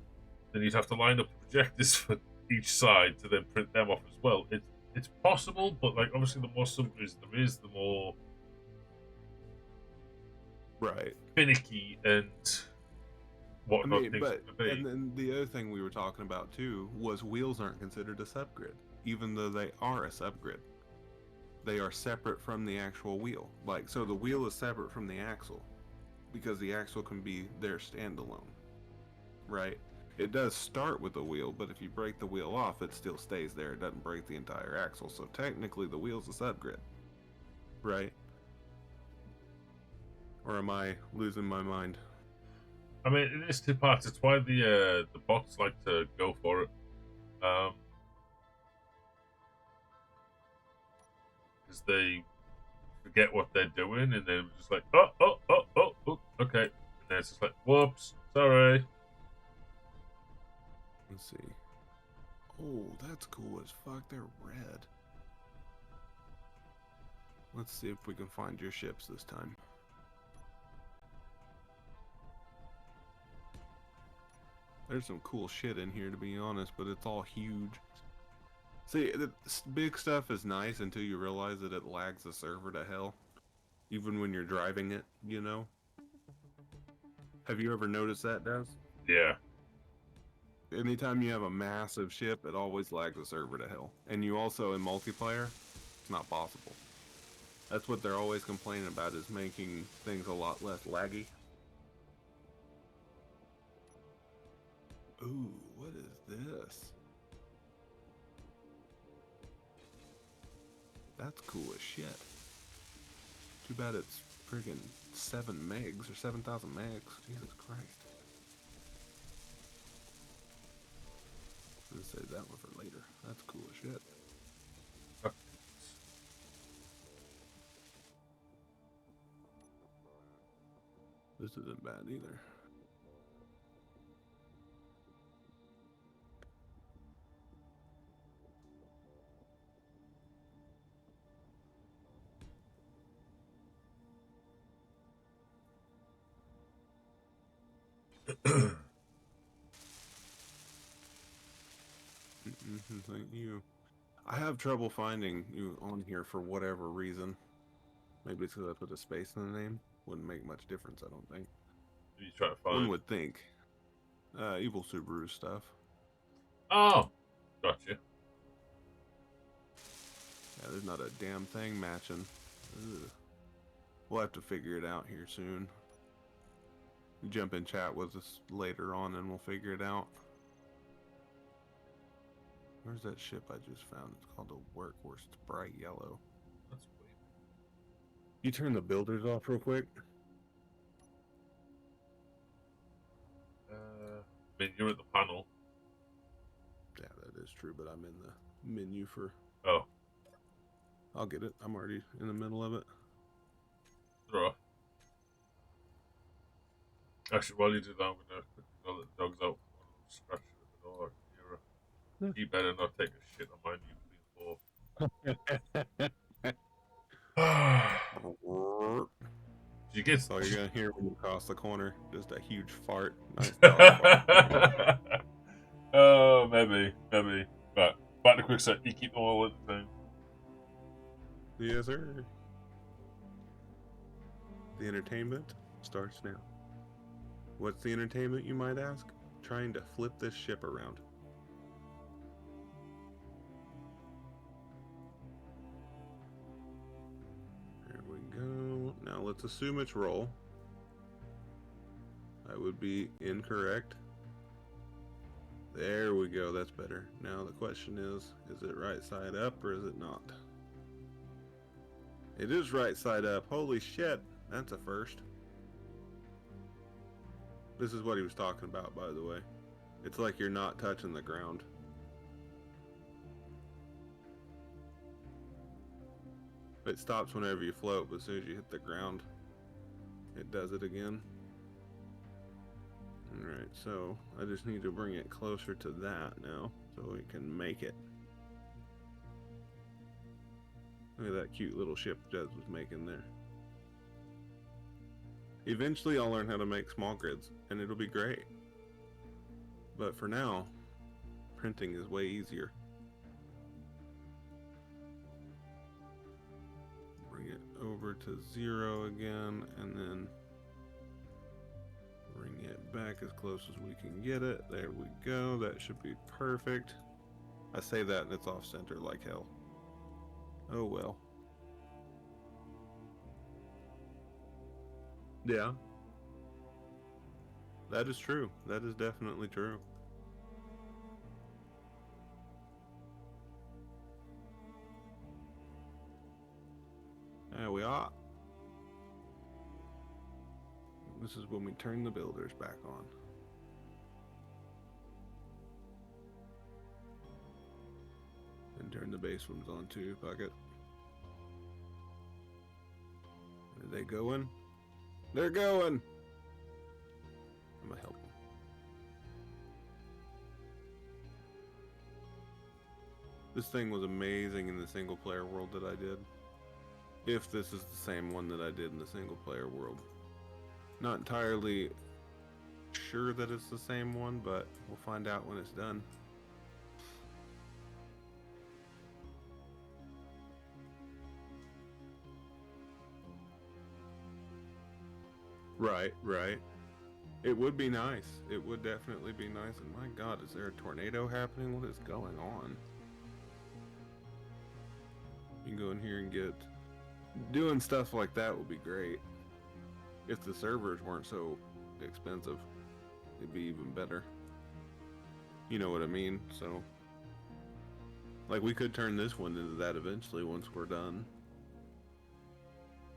Then you'd have to line up the projectors for each side to then print them off as well. It's possible, but like obviously the more subgrids there is, the more Right. finicky and I whatnot mean, things but to be. and then the other thing we were talking about too was wheels aren't considered a subgrid, even though they are a subgrid. They are separate from the actual wheel. Like, so the wheel is separate from the axle because the axle can be their standalone. right? It does start with the wheel, but if you break the wheel off, it still stays there. It doesn't break the entire axle. So technically, the wheel's a subgrid, right? Or am I losing my mind? I mean, it is two parts. It's why the bots like to go for it. Because they forget what they're doing, and they're just like, oh, okay. And then it's just like, whoops, sorry. Let's see. Oh, that's cool as fuck. They're red. Let's see if we can find your ships this time. There's some cool shit in here, to be honest, but it's all huge. See, the big stuff is nice until you realize that it lags the server to hell. Even when you're driving it, you know? Have you ever noticed that, Daz? Yeah. Anytime you have a massive ship, it always lags the server to hell. And you also, in multiplayer, it's not possible. That's what they're always complaining about, is making things a lot less laggy. Ooh, what is this? That's cool as shit. Too bad it's friggin' 7 megs or 7,000 megs. Jesus Christ. I'm gonna save that one for later. That's cool as shit. This isn't bad either. Thank you. I have trouble finding you on here for whatever reason. Maybe it's because I put a space in the name. Wouldn't make much difference, I don't think. You try to find. One would think. Evil Subaru stuff. Oh, gotcha. Yeah, there's not a damn thing matching. Ugh. We'll have to figure it out here soon. Jump in chat with us later on and we'll figure it out. Where's that ship I just found? It's called a Workhorse. It's bright yellow. That's weird. You turn the builders off real quick? I mean, you're at the panel. Yeah, that is true, but I'm in the menu for... Oh. I'll get it. I'm already in the middle of it. They're off. Actually, while you do that, I'm going to quickly go let the dogs out. Scratch it at the door. You better not take a shit on my new floor. Did you get... So you're going to hear when you cross the corner. Just a huge fart. Nice dog fart. Oh, maybe. But back to quick set. You keep them all at the same. Yes, sir. The entertainment starts now. What's the entertainment, you might ask? Trying to flip this ship around. There we go. Now let's assume it's roll. That would be incorrect. There we go, that's better. Now the question is it right side up or is it not? It is right side up. Holy shit, that's a first. This is what he was talking about, by the way. It's like you're not touching the ground. It stops whenever you float, but as soon as you hit the ground, it does it again. Alright, so I just need to bring it closer to that now, so we can make it. Look at that cute little ship Jez was making there. Eventually I'll learn how to make small grids, and it'll be great. But for now, printing is way easier. Bring it over to 0 again, and then bring it back as close as we can get it. There we go, that should be perfect. I say that and it's off center like hell. Oh well. Yeah. That is true. That is definitely true. There we are. This is when we turn the builders back on. And turn the base ones on too, fuck it. Are they going? They're going! I'm gonna help them. This thing was amazing in the single player world that I did. If this is the same one that I did in the single player world. Not entirely sure that it's the same one, but we'll find out when it's done. Right, right. It would be nice. It would definitely be nice. And my God, is there a tornado happening? What is going on? You can go in here and get... Doing stuff like that would be great. If the servers weren't so expensive, it'd be even better. You know what I mean? So... Like, we could turn this one into that eventually once we're done.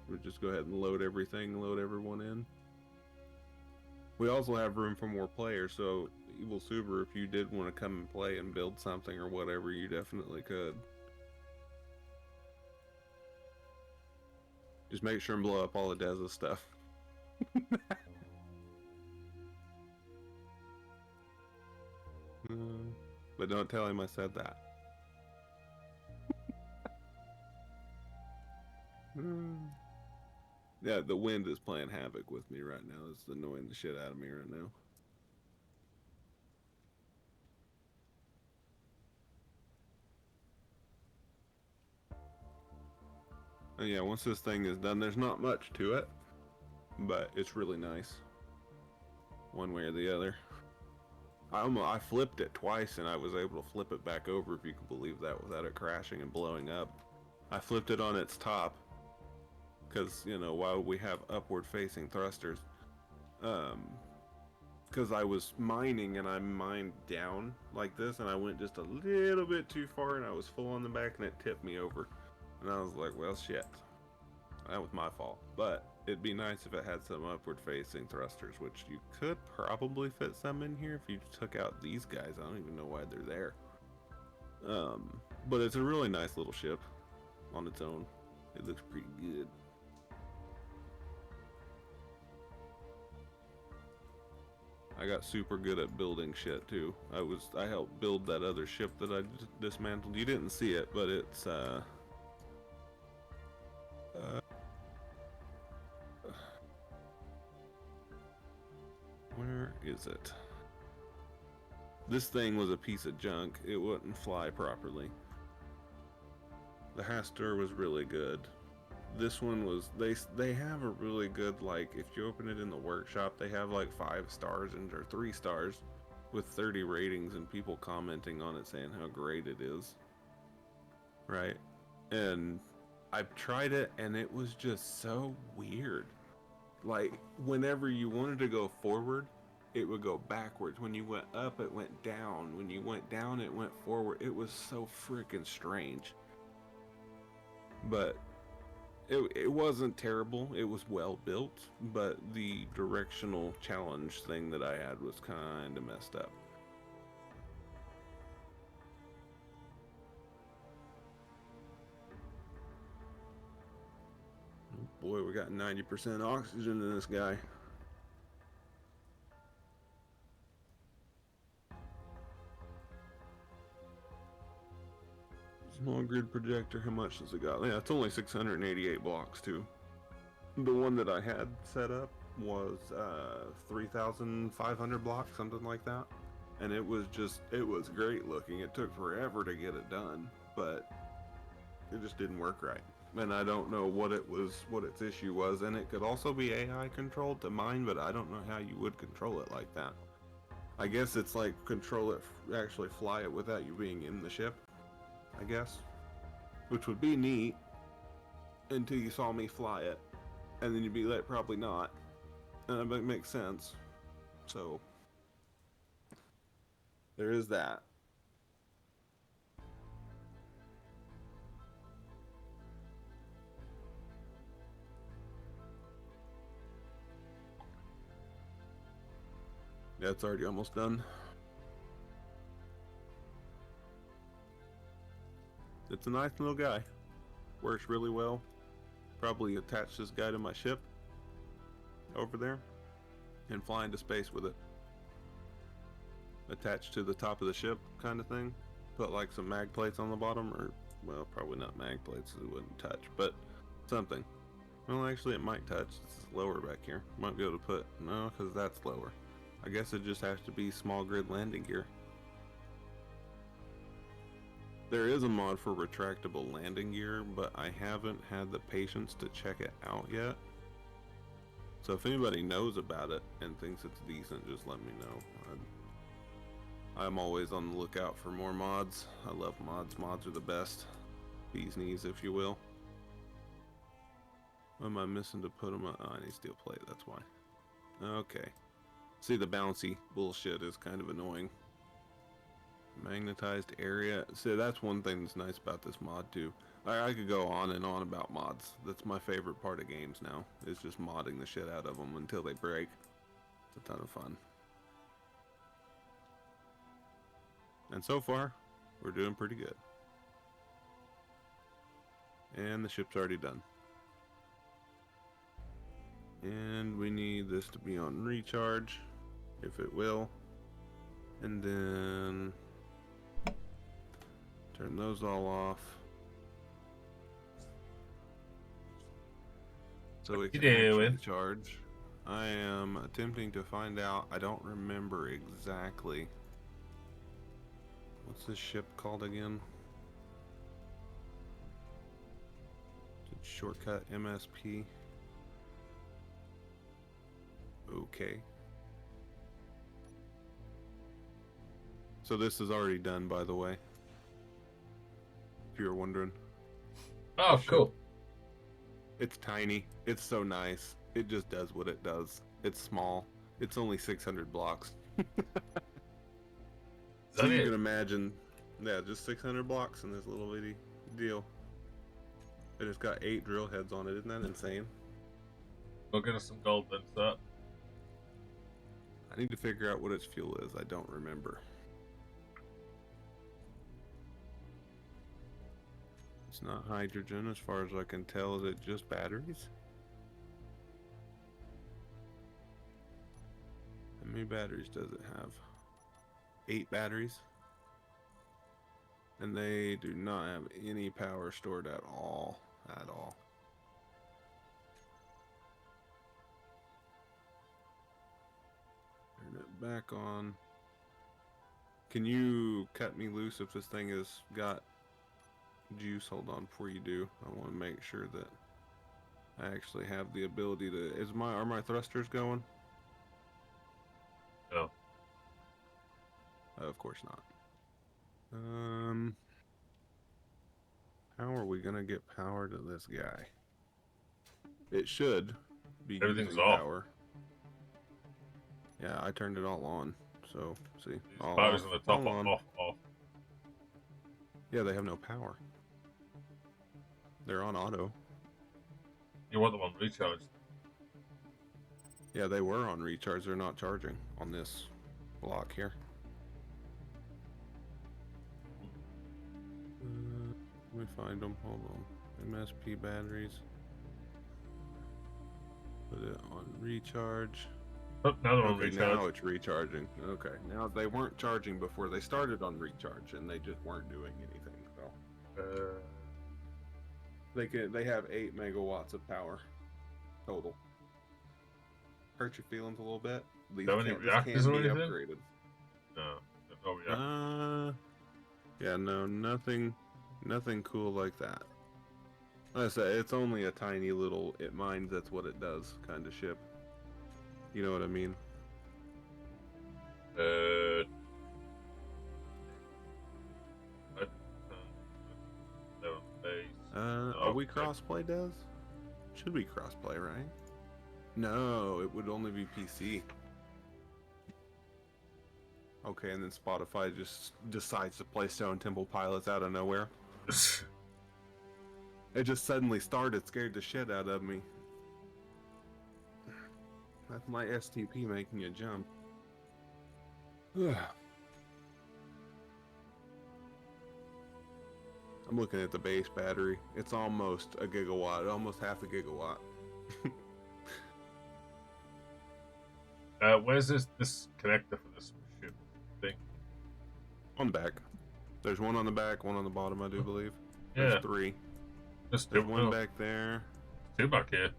We'll just go ahead and load everything, load everyone in. We also have room for more players, so Evil Subaru, if you did want to come and play and build something or whatever, you definitely could. Just make sure and blow up all the Deza stuff. But don't tell him I said that. Yeah, the wind is playing havoc with me right now. It's annoying the shit out of me right now. And yeah, once this thing is done, there's not much to it, but it's really nice. One way or the other. I flipped it twice and I was able to flip it back over, if you can believe that, without it crashing and blowing up. I flipped it on its top. Because, you know, while we have upward facing thrusters, because I was mining and I mined down like this and I went just a little bit too far and I was full on the back and it tipped me over. And I was like, well, shit. That was my fault. But it'd be nice if it had some upward facing thrusters, which you could probably fit some in here if you took out these guys. I don't even know why they're there. But it's a really nice little ship on its own. It looks pretty good. I got super good at building shit too. I helped build that other ship that I dismantled. You didn't see it, but it's where is it? This thing was a piece of junk. It wouldn't fly properly. The Hastur was really good. This one was, they have a really good, like, if you open it in the workshop, they have like 5 stars or 3 stars with 30 ratings and people commenting on it saying how great it is. Right? And I've tried it and it was just so weird. Like, whenever you wanted to go forward, it would go backwards. When you went up, it went down. When you went down, it went forward. It was so freaking strange. But it wasn't terrible. It was well built, but the directional challenge thing that I had was kind of messed up. Oh boy, we got 90% oxygen in this guy. Small grid projector, how much does it got? Yeah, it's only 688 blocks too. The one that I had set up was 3,500 blocks, something like that. And it was great looking. It took forever to get it done, but it just didn't work right. And I don't know what its issue was. And it could also be AI controlled to mine, but I don't know how you would control it like that. I guess it's like control it, actually fly it without you being in the ship, I guess, which would be neat until you saw me fly it, and then you'd be like, probably not, and that makes sense. So there is that. Yeah, it's already almost done. It's a nice little guy. Works really well. Probably attach this guy to my ship over there and fly into space with it. Attached to the top of the ship kind of thing. Put like some mag plates on the bottom, or, well, probably not mag plates, it wouldn't touch, but something. Well, actually it might touch. This is lower back here. Might be able to put, no, because that's lower. I guess it just has to be small grid landing gear. There is a mod for retractable landing gear, but I haven't had the patience to check it out yet. So if anybody knows about it and thinks it's decent, just let me know. I'm always on the lookout for more mods. I love mods. Mods are the best. Bee's knees, if you will. What am I missing to put them on? Oh, I need steel plate, that's why. Okay. See, the bouncy bullshit is kind of annoying. Magnetized area. See, that's one thing that's nice about this mod too. I could go on and on about mods. That's my favorite part of games now, is just modding the shit out of them until they break. It's a ton of fun. And so far, we're doing pretty good. And the ship's already done. And we need this to be on recharge, if it will. And then turn those all off. So we can actually charge. I am attempting to find out. I don't remember exactly. What's this ship called again? Shortcut MSP. Okay. So this is already done, by the way. If you're wondering. Oh, cool. It's tiny. It's so nice. It just does what it does. It's small. It's only 600 blocks. So you can imagine, yeah, just 600 blocks in this little bitty deal. And it's got 8 drill heads on it. Isn't that insane? Go get us some gold then, sir. I need to figure out what its fuel is. I don't remember. It's not hydrogen as far as I can tell. Is it just batteries? How many batteries does it have? 8 batteries. And they do not have any power stored at all. At all. Turn it back on. Can you cut me loose if this thing has got juice? Hold on, before you do, I want to make sure that I actually have the ability to. Are my thrusters going? No. Of course not. How are we gonna get power to this guy? It should be Everything's using off. power. Yeah, I turned it all on. So see, all Batteries off, on the top all are on. off. Yeah, they have no power. They're on auto. You want them on recharge? Yeah, they were on recharge. They're not charging on this block here. Let me find them. Hold on. MSP batteries. Put it on recharge. Oh, now they're on Okay, recharge. now it's recharging. Okay, now they weren't charging before. They started on recharge and they just weren't doing anything. So they have 8 megawatts of power total. Hurt your feelings a little bit. These Do you have any this reactors can or be anything? upgraded. No reactors. Yeah, no, nothing cool like that. Like I said, it's only a tiny little, it mines, that's what it does kind of ship. You know what I mean? They're on base. Are we Okay. crossplay, Des? Should be crossplay, right? No, it would only be PC. Okay, and then Spotify just decides to play Stone Temple Pilots out of nowhere. It just suddenly started, scared the shit out of me. That's my STP making a jump. I'm looking at the base battery. It's almost a gigawatt, almost half a gigawatt. Where's this connector for this ship thing? On the back. There's one on the back, one on the bottom, I do believe. Yeah. There's three. There's There's one back there. two back here.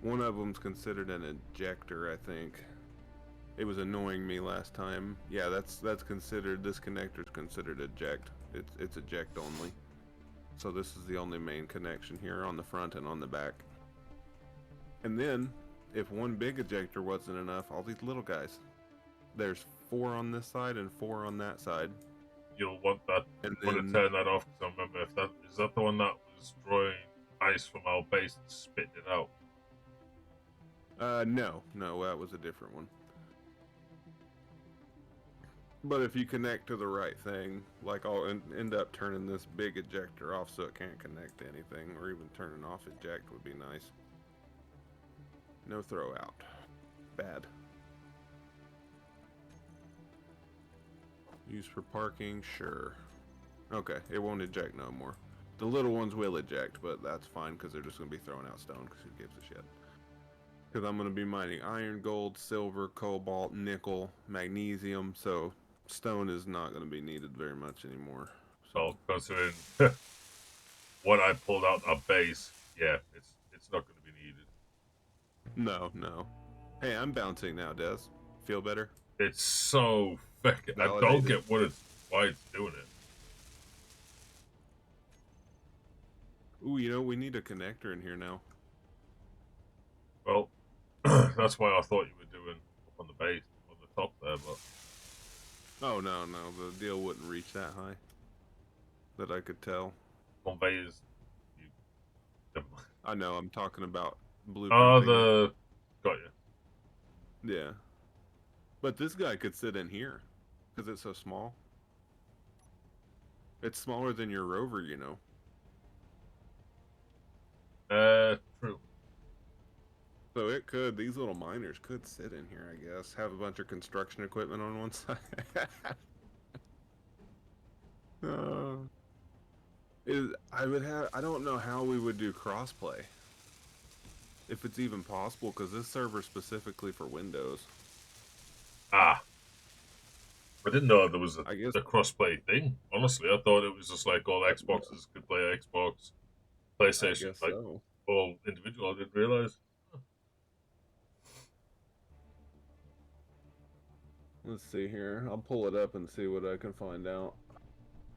One of them's considered an ejector, I think. It was annoying me last time. Yeah, that's considered, this connector's considered eject. It's eject only. So this is the only main connection here on the front and on the back. And then, if one big ejector wasn't enough, all these little guys. There's 4 on this side and 4 on that side. You'll want that. And Want to then, turn that off because I remember if that is that the one that was drawing ice from our base and spitting it out. no, that was a different one. But if you connect to the right thing, like I'll end up turning this big ejector off so it can't connect to anything, or even turning off eject would be nice. No throw out. Bad. Use for parking, sure. Okay, it won't eject no more. The little ones will eject, but that's fine because they're just going to be throwing out stone because who gives a shit. Because I'm going to be mining iron, gold, silver, cobalt, nickel, magnesium, so stone is not going to be needed very much anymore. So considering what I pulled out our base, yeah, it's not going to be needed. No. Hey, I'm bouncing now, Des. Feel better? It's so fucking. I don't Validated. get why it's doing it. Ooh, you know, we need a connector in here now. Well, that's why I thought you were doing up on the base, on the top there, but Oh, no, the deal wouldn't reach that high. That I could tell. conveyors. You, never mind. I know, I'm talking about blueprinting. Oh, got you. Yeah. But this guy could sit in here, because it's so small. It's smaller than your rover, you know. True. So it could, these little miners could sit in here, I guess. Have a bunch of construction equipment on one side. I don't know how we would do crossplay. If it's even possible, because this server's specifically for Windows. Ah. I didn't know there was a I guess- crossplay thing. Honestly, I thought it was just like all Xboxes could play Xbox, I PlayStation, guess like so. all individual. I didn't realize. Let's see here. I'll pull it up and see what I can find out.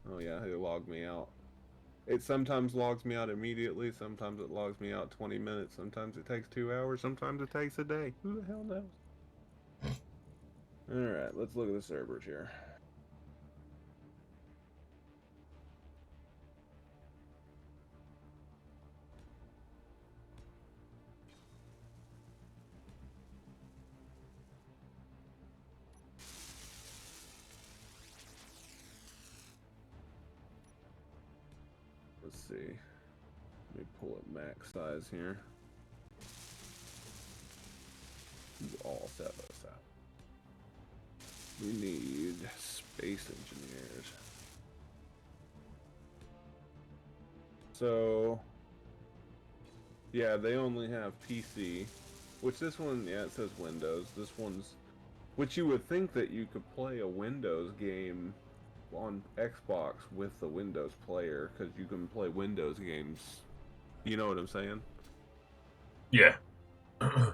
Oh yeah, it logged me out. It sometimes logs me out immediately, sometimes it logs me out 20 minutes, sometimes it takes 2 hours, sometimes it takes a day. Who the hell knows? Alright, let's look at the servers here. Let's see. Let me pull up max size here. All set those out. We need space engineers. So, yeah, they only have PC, which this one, yeah, it says Windows. This one's, which you would think that you could play a Windows game on Xbox with the Windows player, because you can play Windows games. You know what I'm saying? Yeah. So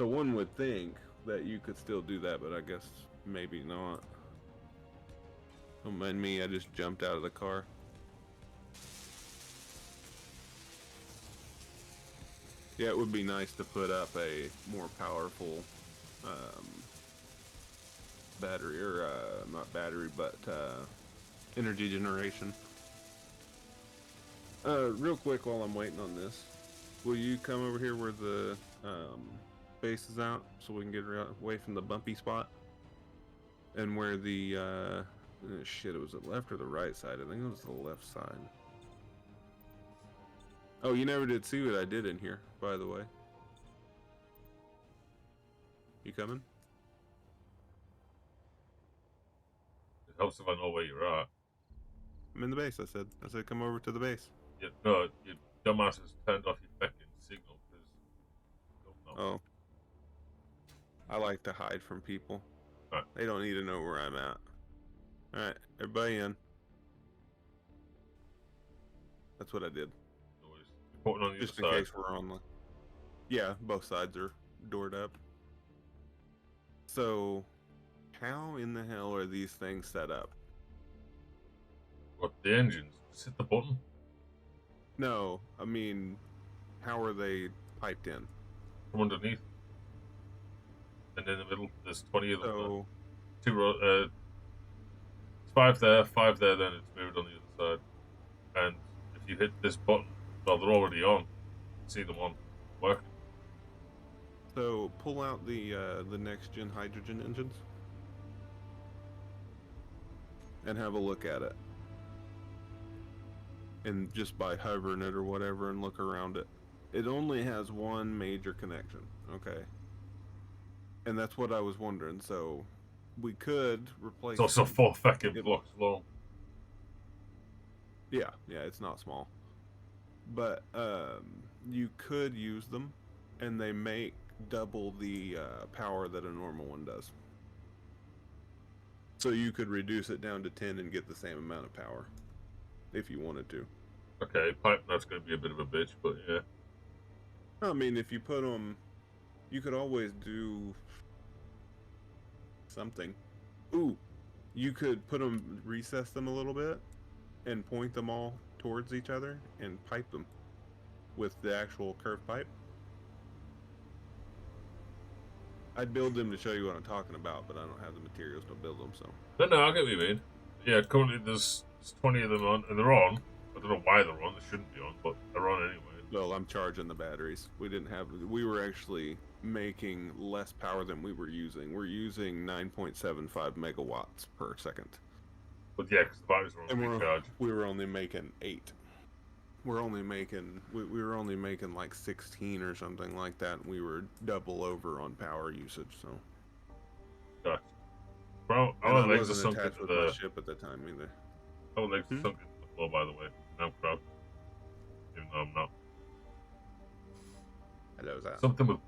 one would think that you could still do that, but I guess maybe not. Don't mind me, I just jumped out of the car. Yeah, it would be nice to put up a more powerful battery, or not battery, but energy generation. Real quick while I'm waiting on this, will you come over here where the base is out so we can get away from the bumpy spot? And where the shit, it was the left or the right side? I think it was the left side. Oh, you never did see what I did in here, by the way. You coming? It helps if I know where you're at. I'm in the base. I said come over to the base. Yeah, no, your dumbass has turned off your fucking signal because don't know. Oh. I like to hide from people. Right. They don't need to know where I'm at. Alright, everybody in. That's what I did. No worries. You're putting on the Just in other side. case we're on the... Yeah, both sides are doored up. So, how in the hell are these things set up? What, the engines? Just hit the button. No, I mean, how are they piped in? From underneath. And in the middle, there's 20 of them. So, It's 5 there, then it's moved on the other side. And if you hit this button, well, they're already on. See them on. Working. so pull out the next gen hydrogen engines and have a look at it. And just by hovering it or whatever and look around it. It only has one major connection, okay? And that's what I was wondering. So we could replace It's also them. 4 fucking blocks long. Yeah, it's not small. But you could use them, and they make double the power that a normal one does. So you could reduce it down to 10 and get the same amount of power, if you wanted to. Okay, pipe, that's going to be a bit of a bitch, but yeah. I mean, if you put them, you could always do something. Ooh, you could put them, recess them a little bit, and point them all towards each other and pipe them with the actual curved pipe. I'd build them to show you what I'm talking about, but I don't have the materials to build them, so. No, I get what you mean. Yeah, currently there's 20 of them on, and they're on. I don't know why they're on, they shouldn't be on, but they're on anyway. Well, I'm charging the batteries. We were actually making less power than we were using. We're using 9.75 megawatts per second. But yeah, because the batteries are on And recharge. we were only making 8. We were only making like 16 or something like that. And we were double over on power usage, so. Gotcha. Bro, And our I legs are wasn't sunk attached into with my the... ship at the time either. Our legs are sunk into the floor, by the way. And I'm proud. Even though I'm not. Hello, that. Something with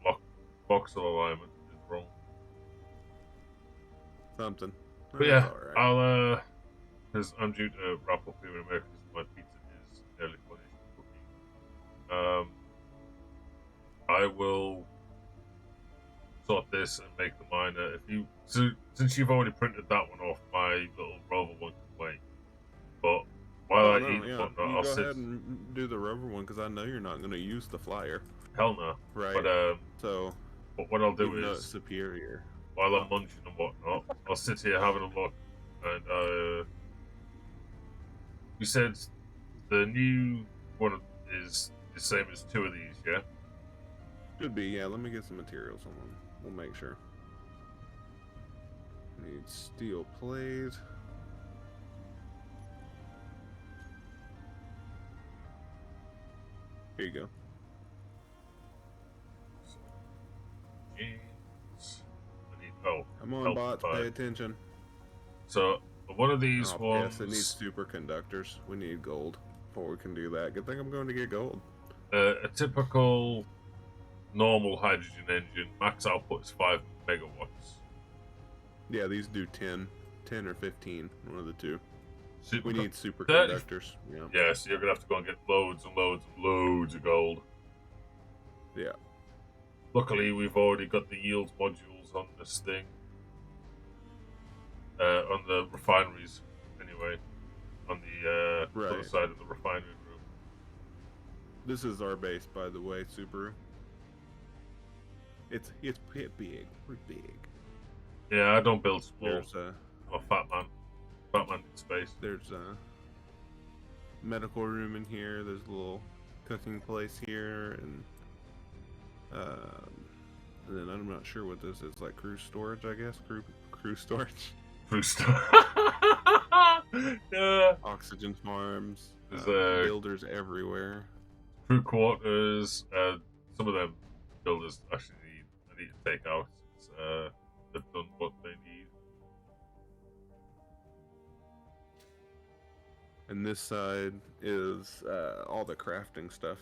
box alignment is wrong. Something. But yeah, Alright. I'll, because I'm due to wrap up here in America because my pizza is nearly finished cooking. I will sort this and make the miner. Since you've already printed that one off, my little rover one can wait. But while I eat yeah. whatnot, You I'll go sit. ahead and do the rover one because I know you're not going to use the flyer, Hell no. right? But So what I'll do even though it's is, superior. while I'm munching and whatnot, I'll sit here having a look. And you said the new one is the same as 2 of these, yeah? Should be, yeah. Let me get some materials on them. We'll make sure. Need steel plate. Here you go. Jeez. I need help. Come on, Help bots, five. pay attention. So one of these Oh, ones, yes, it needs superconductors. We need gold before we can do that. Good thing I'm going to get gold. a typical normal hydrogen engine, max output is 5 megawatts. Yeah, these do 10 or 15, one of the two. Super- We need superconductors. Yeah. Yeah, so you're gonna have to go and get loads and loads and loads of gold. Yeah. Luckily, we've already got the yield modules on this thing. On the refineries, anyway. On the other Right. side of the refinery room. This is our base, by the way, Subaru. It's big. We're big. Yeah, I don't build small. There's I'm a fat man. Fat man in space. there's a medical room in here. There's a little cooking place here, and then I'm not sure what this is. Like crew storage, I guess. Crew storage. Fruit store. Yeah. Oxygen farms, There's builders everywhere. fruit quarters. Some of them builders actually need to take out. Since, they've done what they need. And this side is all the crafting stuff.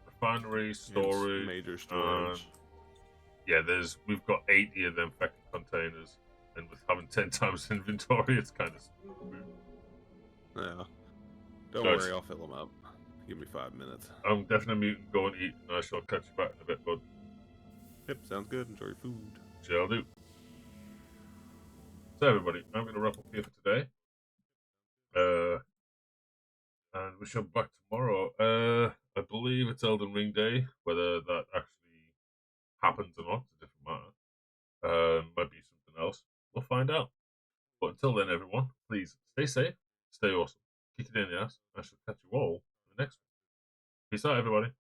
Refinery, and storage, major storage. yeah, we've got 80 of them fucking containers, and with having 10 times inventory, it's kind of smooth. Yeah. Don't Nice. worry, I'll fill them up. Give me 5 minutes. I'm definitely muting, go and eat, and I shall catch you back in a bit, bud. Yep, sounds good. Enjoy your food. Shall do. So everybody, I'm going to wrap up here for today. And we shall be back tomorrow. I believe it's Elden Ring Day. Whether that actually happens or not, is a different matter. Might be something else. We'll find out. But until then, everyone, please stay safe, stay awesome, kick it in the ass. I shall catch you all in the next one. Peace out, everybody.